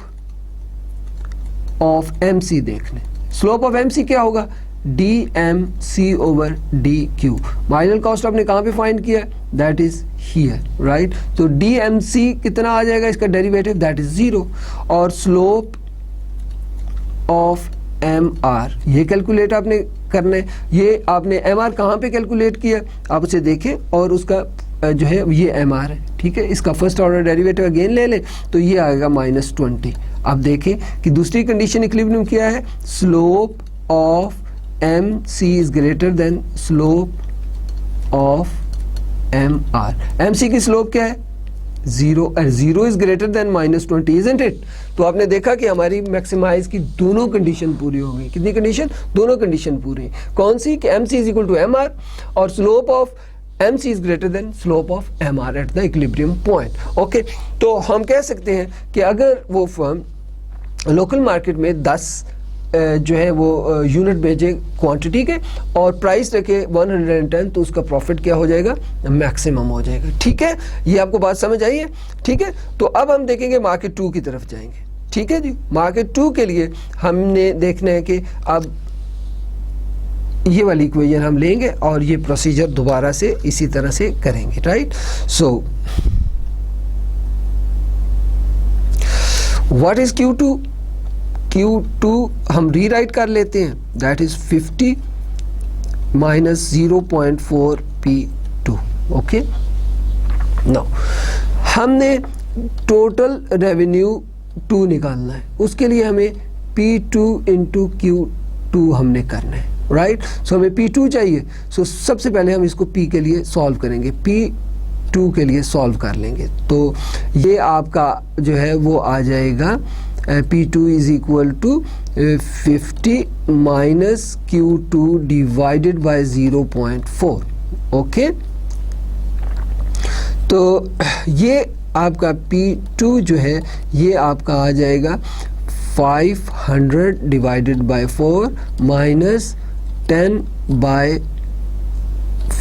of MC देखने। Slope of MC क्या होगा? DMC over DQ। Marginal cost आपने कहाँ पे find किया? That is here, right. तो DMC कितना आ जाएगा इसका डेरिवेटिव? That is 0। और स्लोप ऑफ MR ये कैलकुलेट आपने करना है। ये आपने MR कहाँ पे कैलकुलेट किया? आप उसे देखें और उसका जो है ये MR है, ठीक है। इसका फर्स्ट ऑर्डर डेरिवेटिव अगेन ले लें तो ये आएगा -20। अब देखें कि दूसरी कंडीशन इक्विलिब्रियम क्या है? Slope of MC is greater than slope of MR। MC की स्लोप क्या है? 0 is greater then -20, isn't it? तो आपने देखा कि हमारी मैक्सिमाइज की दोनों कंडीशन पूरी हो गई। कितनी कंडीशन? दोनों कंडीशन पूरी। कौन सी? कि MC is equal to MR और slope of MC is greater than slope of MR at the equilibrium point. Okay, तो हम कह सकते हैं कि अगर वो फर्म लोकल मार्केट में 10 जो है वो यूनिट बेचे क्वांटिटी के और प्राइस रखे 110, तो उसका प्रॉफिट क्या हो जाएगा? मैक्सिमम हो जाएगा। ठीक है, ये आपको बात समझ आई है? ठीक है, तो अब हम देखेंगे मार्केट 2 की तरफ जाएंगे। ठीक है जी, मार्केट 2 के लिए हमने देखना है कि अब ये वाली इक्वेशन हम लेंगे और ये प्रोसीजर दोबारा से इसी तरह से करेंगे, right. So what is Q2? Q2 हम रीराइट कर लेते हैं, that is 50 minus 0.4 P2। Okay, now हमने टोटल रेवेन्यू 2 निकालना है। उसके लिए हमें P2 इंटू Q2 हमने करना है, राइट। सो हमें P2 चाहिए। सो सबसे पहले हम इसको P के लिए सॉल्व करेंगे, P2 के लिए सॉल्व कर लेंगे। तो ये आपका जो है वो आ जाएगा P2 is equal to 50 minus Q2 divided by 0.4। Okay, तो ये आपका P2 जो है ये आपका आ जाएगा 500 divided by 4 minus 10 by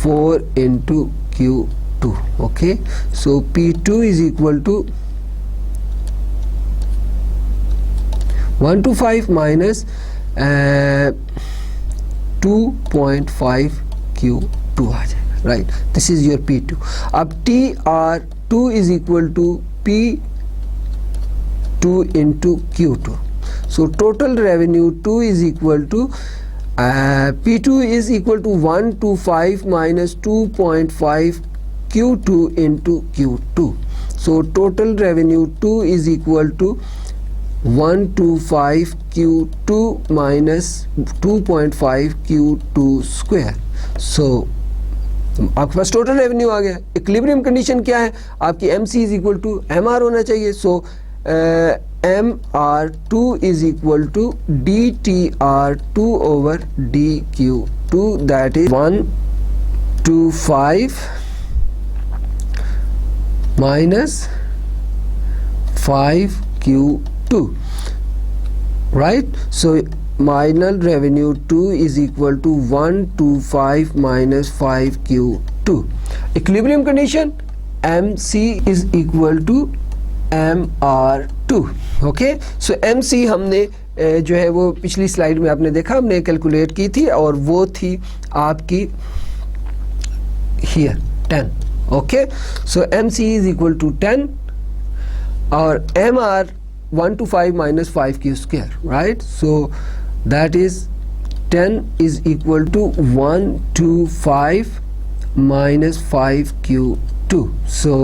4 into Q2। Okay, so P2 is equal to 125 minus 2.5 Q2 आ जाएगा, right. This is your P2। अब TR2 is equal to P2 into Q2। So total revenue 2 is equal to P2 is equal to 125 minus 2.5 Q2 into Q2। So total revenue 2 is equal to 125 Q2 minus 2.5 Q2 square. So आपके पास total revenue आ गया। Equilibrium condition क्या है आपकी? MC is equal to MR होना चाहिए। So MR2 is equal to DTR2 over DQ2, that is 125 minus 5Q2, right? So marginal revenue 2 is equal to 125 minus 5Q2. Equilibrium condition MC is equal to MR2। Okay, so MC हमने जो है वो पिछली slide में आपने देखा हमने calculate की थी और वो थी आपकी here 10। Okay, so MC is equal to 10 और MR 1 to 5 minus 5q square, right? So that is 10 is equal to 1 to 5 minus 5q2. So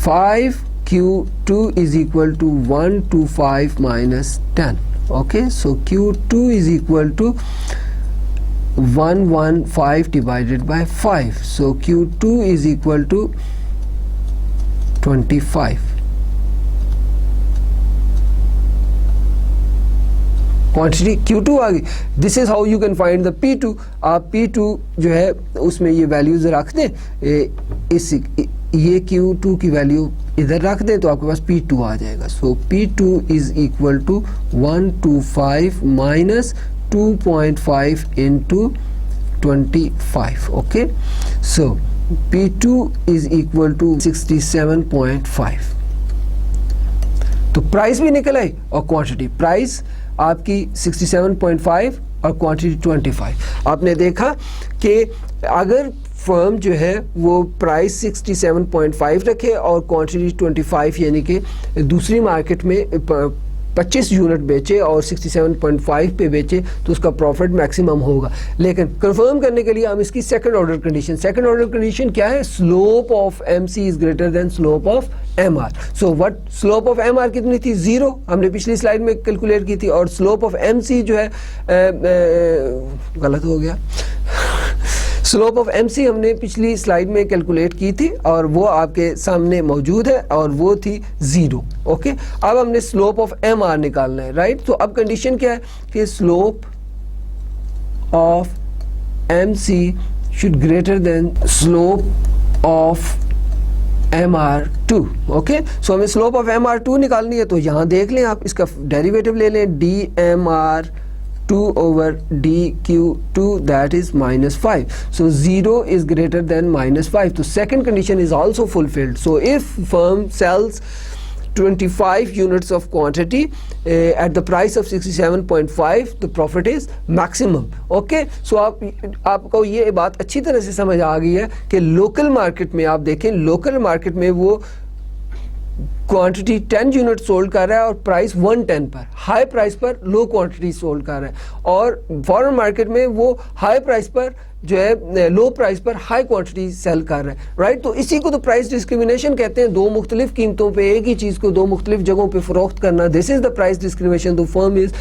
5q2 is equal to 1 to 5 minus 10. Okay, so q2 is equal to 115 divided by 5. So q2 is equal to 25. Quantity Q2 आ गई। This is how you can find the P2। आप P2 जो है उसमें ये values रख दें, ये Q2 की वैल्यू इधर रख दें तो आपके पास P2 आ जाएगा। So P2 is equal to 125 minus 2.5 into 25। Okay, so P2 is equal to 67.5। तो प्राइस भी निकल आई और क्वांटिटी, प्राइस आपकी 67.5 और क्वांटिटी 25। आपने देखा कि अगर फर्म जो है वो प्राइस 67.5 रखे और क्वांटिटी 25 यानी कि दूसरी मार्केट में 25 यूनिट बेचे और 67.5 पे बेचे तो उसका प्रॉफिट मैक्सिमम होगा। लेकिन कंफर्म करने के लिए हम इसकी सेकंड ऑर्डर कंडीशन क्या है? Slope of MC is greater than slope of MR। So what slope of MR कितनी थी? 0, हमने पिछली स्लाइड में कैलकुलेट की थी। और स्लोप ऑफ MC जो है गलत हो गया स्लोप ऑफ MC हमने पिछली स्लाइड में कैलकुलेट की थी और वो आपके सामने मौजूद है और वो थी 0। ओके, अब हमने स्लोप ऑफ MR निकालना है, राइट? तो अब कंडीशन क्या है कि slope of MC should greater than slope of MR2। Okay, so हमें स्लोप ऑफ MR2 निकालनी है। तो यहाँ देख लें आप, इसका डेरिवेटिव ले लें, dMR2 over dQ2 that is -5. So 0 is greater than -5. So second condition is also fulfilled. So if firm sells 25 units of quantity at the price of 67.5, the profit is maximum. Okay, so आपको ये बात अच्छी तरह से समझ आ गई है कि लोकल मार्केट में आप देखें, लोकल मार्केट में वो क्वांटिटी 10 यूनिट सोल्ड कर रहा है और प्राइस 110 पर, हाई प्राइस पर लो क्वांटिटी सोल्ड कर रहा है। और फॉरेन मार्केट में वो हाई प्राइस पर जो है लो प्राइस पर हाई क्वांटिटी सेल कर रहा है, राइट? तो इसी को तो प्राइस डिस्क्रिमिनेशन कहते हैं। दो मुख्तलिफ कीमतों पे एक ही चीज़ को दो मुख्तलिफ जगहों पे फरोख्त करना, this is the price discrimination. The firm is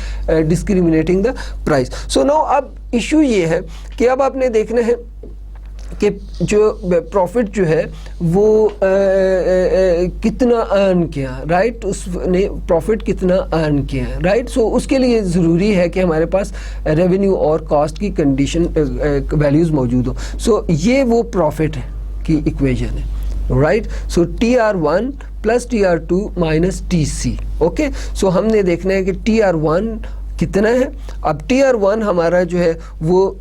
discriminating the price. So now अब इशू ये है कि अब आपने देखना है कि जो प्रॉफिट जो है वो कितना अर्न किया, राइट? उसने प्रॉफिट कितना अर्न किया, राइट? सो उसके लिए ज़रूरी है कि हमारे पास रेवेन्यू और कॉस्ट की कंडीशन वैल्यूज़ मौजूद हो। सो ये वो प्रॉफिट की इक्वेशन है, right? So TR1 plus TR2 minus TC। Okay, so हमने देखना है कि TR1 कितना है। अब TR1 हमारा जो है वो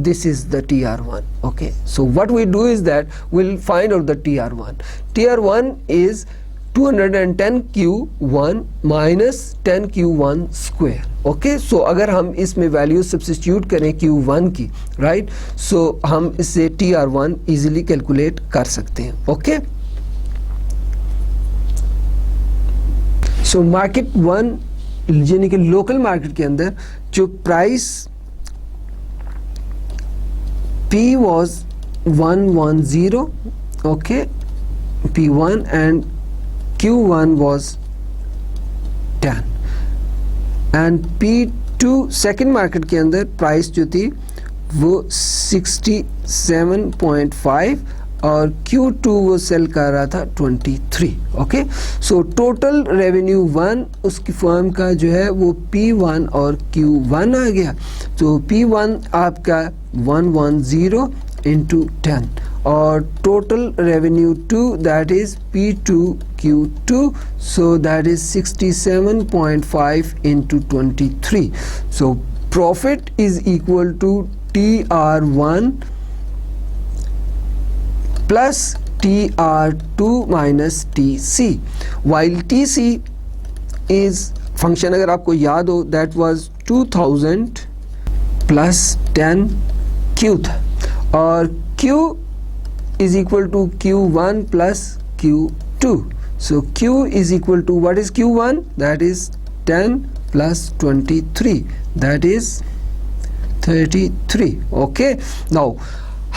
this is the TR1. Okay, so what we do is that we'll find out the TR1. TR1 is 210Q1 minus 10Q1 square. Okay, so अगर हम इसमें वैल्यू सब्स्टिट्यूट करें Q1 की, राइट? सो हम इससे TR1 इजीली कैलकुलेट कर सकते हैं। ओके, सो मार्केट 1 यानी कि लोकल मार्केट के अंदर जो price P was 110, okay, P1 and Q1 was 10 and P2 second market के अंदर प्राइस जो थी वो 67.5 और Q2 वो सेल कर रहा था 23। ओके, सो टोटल रेवेन्यू 1 उसकी फर्म का जो है वो P1 और Q1 आ गया। तो P1 आपका 110 इंटू 10 और total revenue 2 that is P2 Q2, so that is 67.5 into 23। So profit is equal to TR1 plus TR2 minus TC, while TC is function अगर आपको याद हो that was 2000 plus 10 Q था, और Q is equal to Q1 plus Q2. So Q is equal to, what is Q1? That is 10 plus 23, that is 33. Okay, now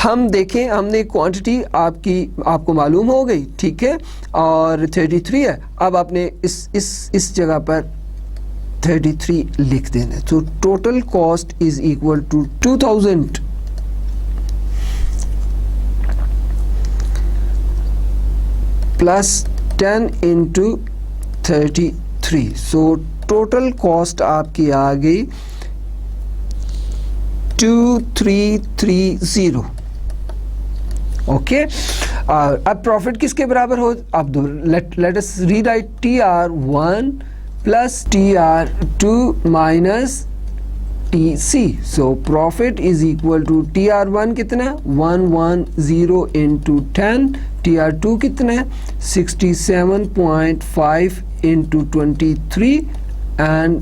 हम देखें, हमने quantity आपको मालूम हो गई, ठीक है, और 33 है। अब आपने इस जगह पर 33 लिख देना। तो total cost is equal to 2000 plus 10 into 33। So total cost आपकी आ गई 2330। ओके, अब प्रॉफिट किसके बराबर हो? अब let us rewrite TR1 plus TR2 minus TC। So profit is equal to TR1 कितना है? 110 इंटू 10, TR2 कितना है? 67.5 इंटू 23, एंड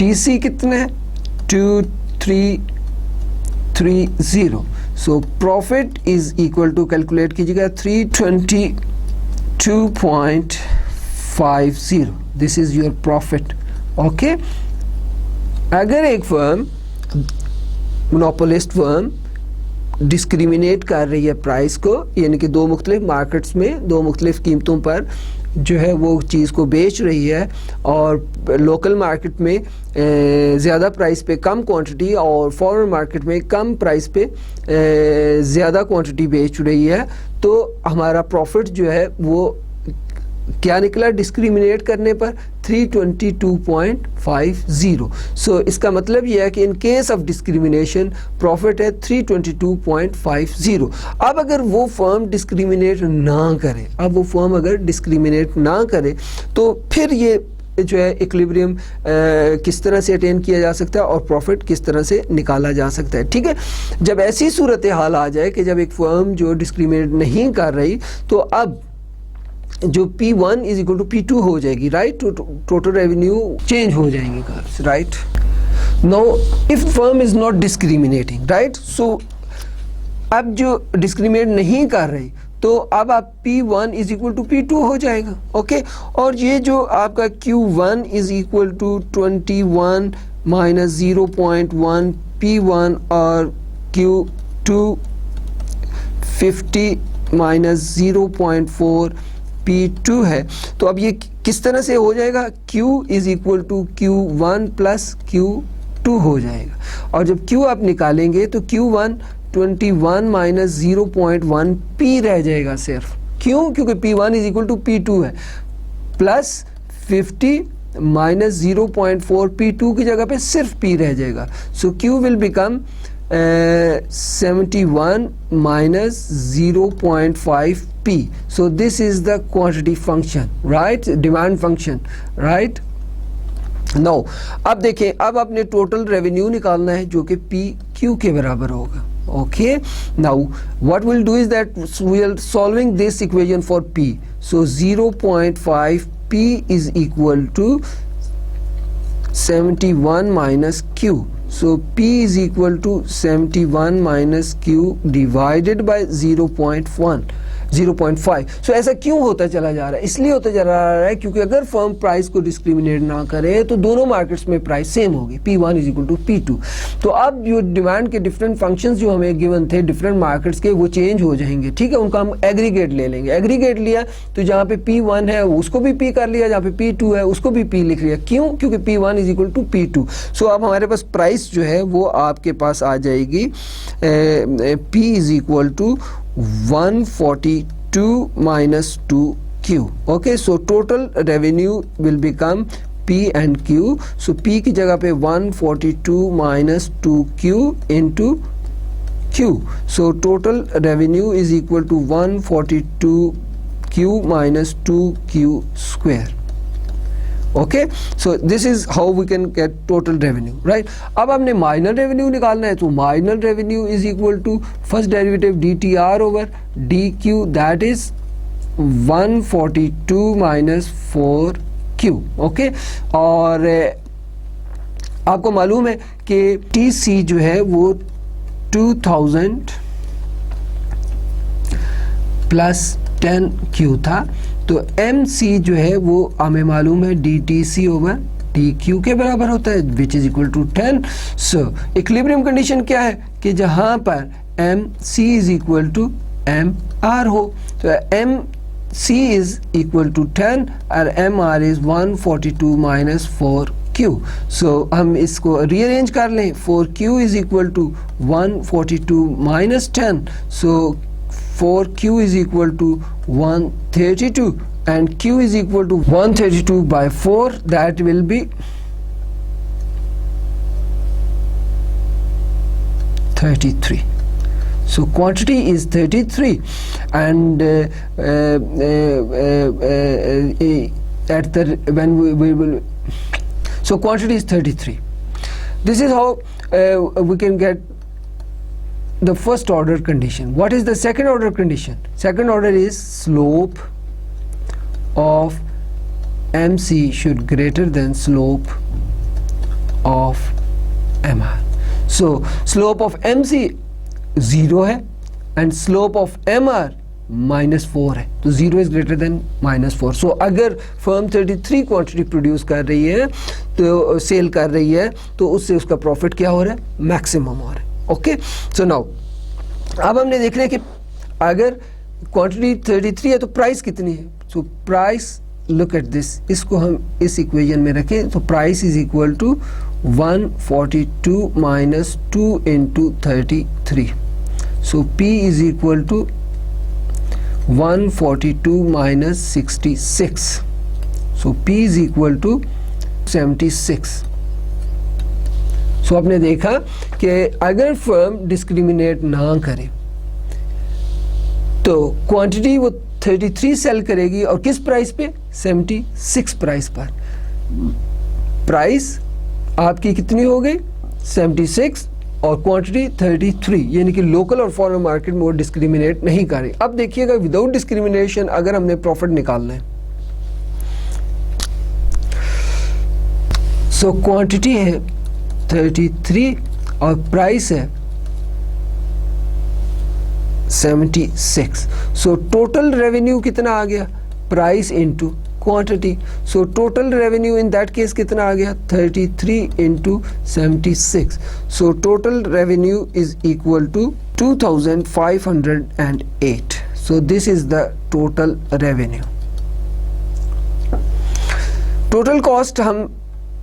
TC कितना है? 2330। So profit is equal to, calculate कीजिएगा, 322.50। This is your profit. Okay, अगर एक फर्म, मोनोपोलिस्ट फर्म, डिस्क्रिमिनेट कर रही है प्राइस को, यानी कि दो मुख्तलिफ मार्केट्स में दो मुख्तलिफ कीमतों पर जो है वो चीज़ को बेच रही है, और लोकल मार्केट में ज़्यादा प्राइस पे कम क्वांटिटी और फॉरेन मार्केट में कम प्राइस पे ज़्यादा क्वांटिटी बेच रही है, तो हमारा प्रॉफिट जो है वो क्या निकला डिस्क्रिमिनेट करने पर? 322.50। सो इसका मतलब यह है कि इन केस ऑफ डिस्क्रिमिनेशन प्रॉफिट है 322.50। अब अगर वो फर्म डिस्क्रिमिनेट ना करे, तो फिर ये जो है इक्विलिब्रियम किस तरह से अटेन किया जा सकता है और प्रॉफिट किस तरह से निकाला जा सकता है। ठीक है, जब ऐसी सूरत हाल आ जाए कि जब एक फर्म जो डिस्क्रिमिनेट नहीं कर रही, तो अब जो P1 is equal to P2 हो जाएगी, राइट? टोटल रेवेन्यू चेंज हो जाएंगे curves, right? Now if firm is not discriminating, right? So अब जो डिस्क्रिमिनेट नहीं कर रही, तो अब आप P1 is equal to P2 हो जाएगा। ओके, और ये जो आपका Q1 is equal to 21 minus 0.1 P1 और Q2 50 माइनस 0.4 P2 है। तो अब ये किस तरह से हो जाएगा? Q is equal to Q1 plus Q2 हो जाएगा, और जब Q आप निकालेंगे तो Q1 21 माइनस 0.1 P रह जाएगा सिर्फ। क्यों? क्योंकि P1 is equal to P2 है, प्लस 50 माइनस 0.4 P2 की जगह पे सिर्फ P रह जाएगा। सो Q will become 71 minus 0.5 P. So this is the quantity function, right? Demand function, right? Now अब देखें, अब अपने टोटल रेवेन्यू निकालना है जो कि PQ के बराबर होगा। Okay, now what we'll do is that we are solving this equation for P. So 0.5 P is equal to 71 minus Q. So P is equal to 71 minus Q divided by 0.5। सो ऐसा क्यों होता चला जा रहा है? इसलिए होता चला रहा है क्योंकि अगर फर्म प्राइस को डिस्क्रिमिनेट ना करे तो दोनों मार्केट्स में प्राइस सेम होगी, P1 is equal to P2। तो अब जो डिमांड के डिफरेंट फंक्शंस जो हमें गिवन थे डिफरेंट मार्केट्स के, वो चेंज हो जाएंगे। ठीक है, उनका हम एग्रीगेट ले लेंगे। एग्रीगेट लिया तो जहाँ पे P1 है उसको भी P कर लिया, जहाँ पे P2 है उसको भी P लिख लिया। क्यों? क्योंकि P1 is equal to P2। सो अब हमारे पास प्राइस जो है वो आपके पास आ जाएगी P is equal to 142 minus 2Q. Okay, so total revenue will become P and Q. So P की जगह पे 142 minus 2Q into Q. So total revenue is equal to 142Q minus 2Q square. Okay, so this is how we can get total revenue, right. अब हमने minor revenue निकालना है, तो minor revenue is equal to first derivative DTR over DQ, that is 142 minus 4Q, okay. और आपको मालूम है कि TC जो है वो 2000 प्लस 10Q था, तो MC जो है वो हमें मालूम है DTC ओवर DQ के बराबर होता है, which is equal to 10। So equilibrium condition क्या है कि जहां पर MC is equal to MR हो, तो MC इज इक्वल टू 10 और MR इज 142 माइनस 4Q। सो हम इसको रीअरेंज कर लें, 4Q is equal to 142 minus 10, so 4Q is equal to 132 and Q is equal to 132 by 4, that will be 33. So quantity is 33 and at the when we will, so quantity is 33. This is how we can get the first order condition. What is the second order condition? Second order is slope of MC should greater than slope of MR. So slope of MC 0 है and slope of MR -4 है, तो 0 is greater than -4. So अगर firm 33 quantity produce कर रही है, तो cell कर रही है, तो उससे उसका प्रॉफिट क्या हो रहा है? मैक्सिमम हो रहा है। ओके, सो नाउ अब हमने देख लिया कि अगर क्वांटिटी 33 है तो प्राइस कितनी है। So price, look at this, इसको हम इस इक्वेशन में रखें, तो price is equal to 142 minus 2 into 33। So P is equal to 142 minus 66, so P is equal to 76। So आपने देखा कि अगर फर्म डिस्क्रिमिनेट ना करे तो क्वांटिटी वो 33 सेल करेगी, और किस प्राइस पे? 76 प्राइस पर। प्राइस आपकी कितनी हो गई? 76 और क्वांटिटी 33, यानी कि लोकल और फॉरेन मार्केट में वो डिस्क्रिमिनेट नहीं कर रही। अब देखिएगा, विदाउट डिस्क्रिमिनेशन अगर हमने प्रॉफिट निकालना है, सो क्वांटिटी है 33 और प्राइस है 76, सो टोटल रेवेन्यू कितना आ गया? Price into quantity. So total revenue in that case कितना आ गया? 33 into 76, so total revenue is equal to 2508। So this is the total revenue. Total cost हम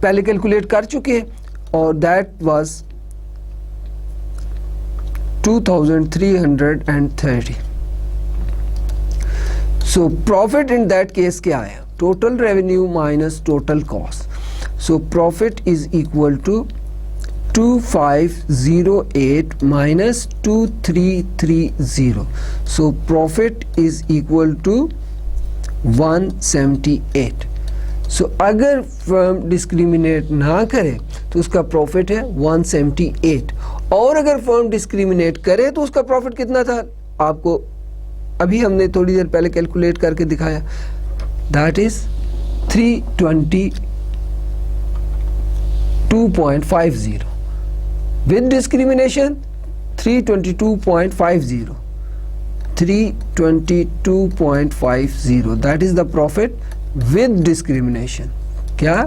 पहले कैलकुलेट कर चुके हैं, और that was 2330. So profit in that case क्या है? Total revenue minus total cost. So profit is equal to 2508 minus 2330. So profit is equal to 178. सो अगर firm discriminate ना करे तो उसका प्रॉफिट है 178, और अगर फर्म डिस्क्रिमिनेट करे तो उसका प्रॉफिट कितना था? आपको अभी हमने थोड़ी देर पहले कैलकुलेट करके दिखाया, that is 322.50 with discrimination 322.50, 322.50, that is the profit with discrimination. क्या?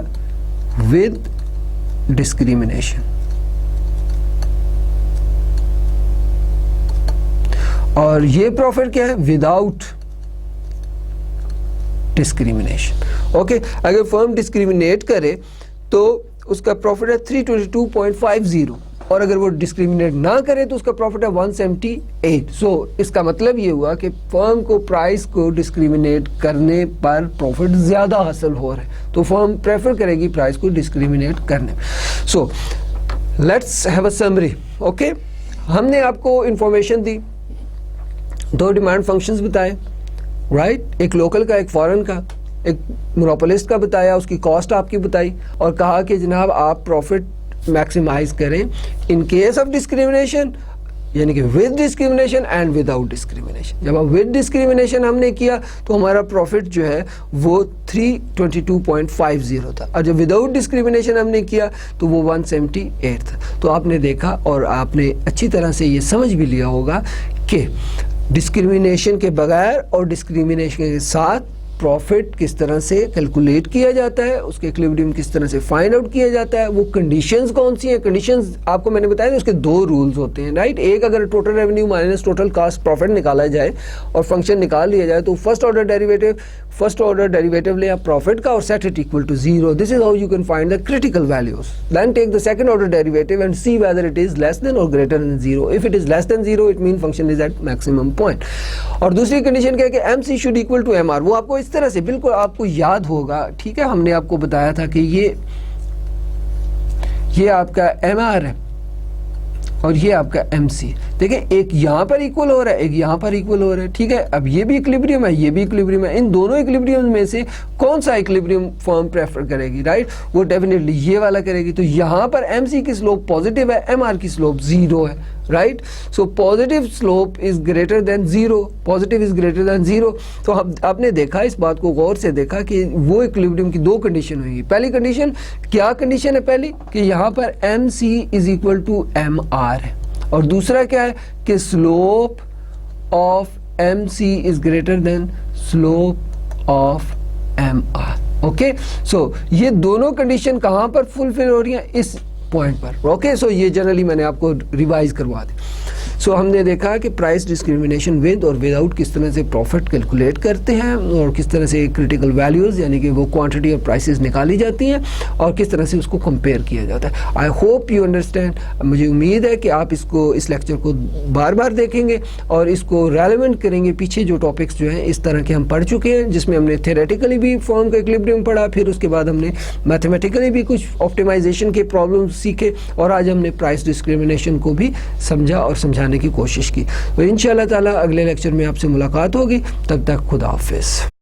with discrimination. और ये प्रॉफिट क्या है? Without discrimination. ओके, अगर फर्म डिस्क्रिमिनेट करे तो उसका प्रॉफिट है 322.50, और अगर वो डिस्क्रिमिनेट ना करे तो उसका प्रॉफिट है 178। सो इसका मतलब ये हुआ कि फर्म को प्राइस को डिस्क्रिमिनेट करने पर प्रॉफिट ज़्यादा हासिल हो रहा है, तो फर्म प्रेफर करेगी प्राइस को डिस्क्रिमिनेट करने। So let's have a summary. Okay, हमने आपको इंफॉर्मेशन दी, दो डिमांड फंक्शंस बताए, राइट, एक लोकल का एक फॉरेन का। एक मोनोपोलिस्ट का बताया, उसकी कॉस्ट आपकी बताई और कहा कि जनाब आप प्रॉफिट मैक्सिमाइज करें इन केस ऑफ डिस्क्रिमिनेशन, यानी कि with discrimination and without discrimination. जब हम विद डिस्क्रिमिनेशन हमने किया तो हमारा प्रॉफिट जो है वो 322.50 था, और जब विदाउट डिस्क्रिमिनेशन हमने किया तो वो 178 था। तो आपने देखा और आपने अच्छी तरह से ये समझ भी लिया होगा कि डिस्क्रिमिनेशन के बगैर और डिस्क्रिमिनेशन के साथ प्रॉफिट किस तरह से कैलकुलेट किया जाता है, उसके इक्विलिब्रियम किस तरह से फाइंड आउट किया जाता है, वो कंडीशंस कौन सी हैं। कंडीशंस आपको मैंने बताया था, उसके दो रूल्स होते हैं, राइट। एक, अगर total revenue minus total cost profit निकाला जाए और फंक्शन निकाल लिया जाए तो फर्स्ट ऑर्डर डेरिवेटिव ले आप प्रॉफिट का और set it equal to 0। This is how you can find the critical values. Then take the second order derivative and see whether it is less than और greater than 0। If it is less than 0 it mean function is at maximum point. और दूसरी condition क्या है कि MC should equal to MR। वो आपको इस तरह से बिल्कुल आपको याद होगा, ठीक है। हमने आपको बताया था कि ये आपका MR है और ये आपका MC। देखिए एक यहाँ पर इक्वल हो रहा है, एक यहाँ पर इक्वल हो रहा है, ठीक है। अब ये भी इक्विलिब्रियम है, ये भी इक्विलिब्रियम है। इन दोनों इक्विलिब्रियम में से कौन सा इक्विलिब्रियम फॉर्म प्रेफर करेगी, राइट। वो डेफिनेटली ये वाला करेगी। तो यहाँ पर MC की स्लोप पॉजिटिव है, MR की स्लोप 0 है, right. So positive slope is greater than 0, positive is greater than 0। तो आपने देखा, इस बात को गौर से देखा कि वो इक्विलिब्रियम की दो कंडीशन हुई। पहली कंडीशन क्या कंडीशन है पहली, कि यहाँ पर MC is equal to MR है, और दूसरा क्या है कि slope of MC is greater than slope of MR। Okay, so ये दोनों कंडीशन कहाँ पर फुलफिल हो रही हैं, इस पॉइंट पर। ओके, सो ये जनरली मैंने आपको रिवाइज करवा दी। सो हमने देखा कि प्राइस डिस्क्रिमिनेशन विद और विदाउट किस तरह से प्रॉफिट कैलकुलेट करते हैं, और किस तरह से क्रिटिकल वैल्यूज यानी कि वो क्वांटिटी और प्राइसेस निकाली जाती हैं, और किस तरह से उसको कंपेयर किया जाता है। आई होप यू अंडरस्टैंड। मुझे उम्मीद है कि आप इस लेक्चर को बार बार देखेंगे और इसको रेलेवेंट करेंगे। पीछे जो टॉपिक्स जो हैं इस तरह के हम पढ़ चुके हैं, जिसमें हमने थ्योरेटिकली भी फॉर्म का इक्विलिब्रियम पढ़ा, फिर उसके बाद हमने मैथमेटिकली भी कुछ ऑप्टिमाइजेशन के प्रॉब्लम्स सीखे, और आज हमने प्राइस डिस्क्रिमिनेशन को भी समझा और समझाने की कोशिश की। तो इंशाअल्लाह ताला अगले लेक्चर में आपसे मुलाकात होगी। तब तक खुदा हाफिज़।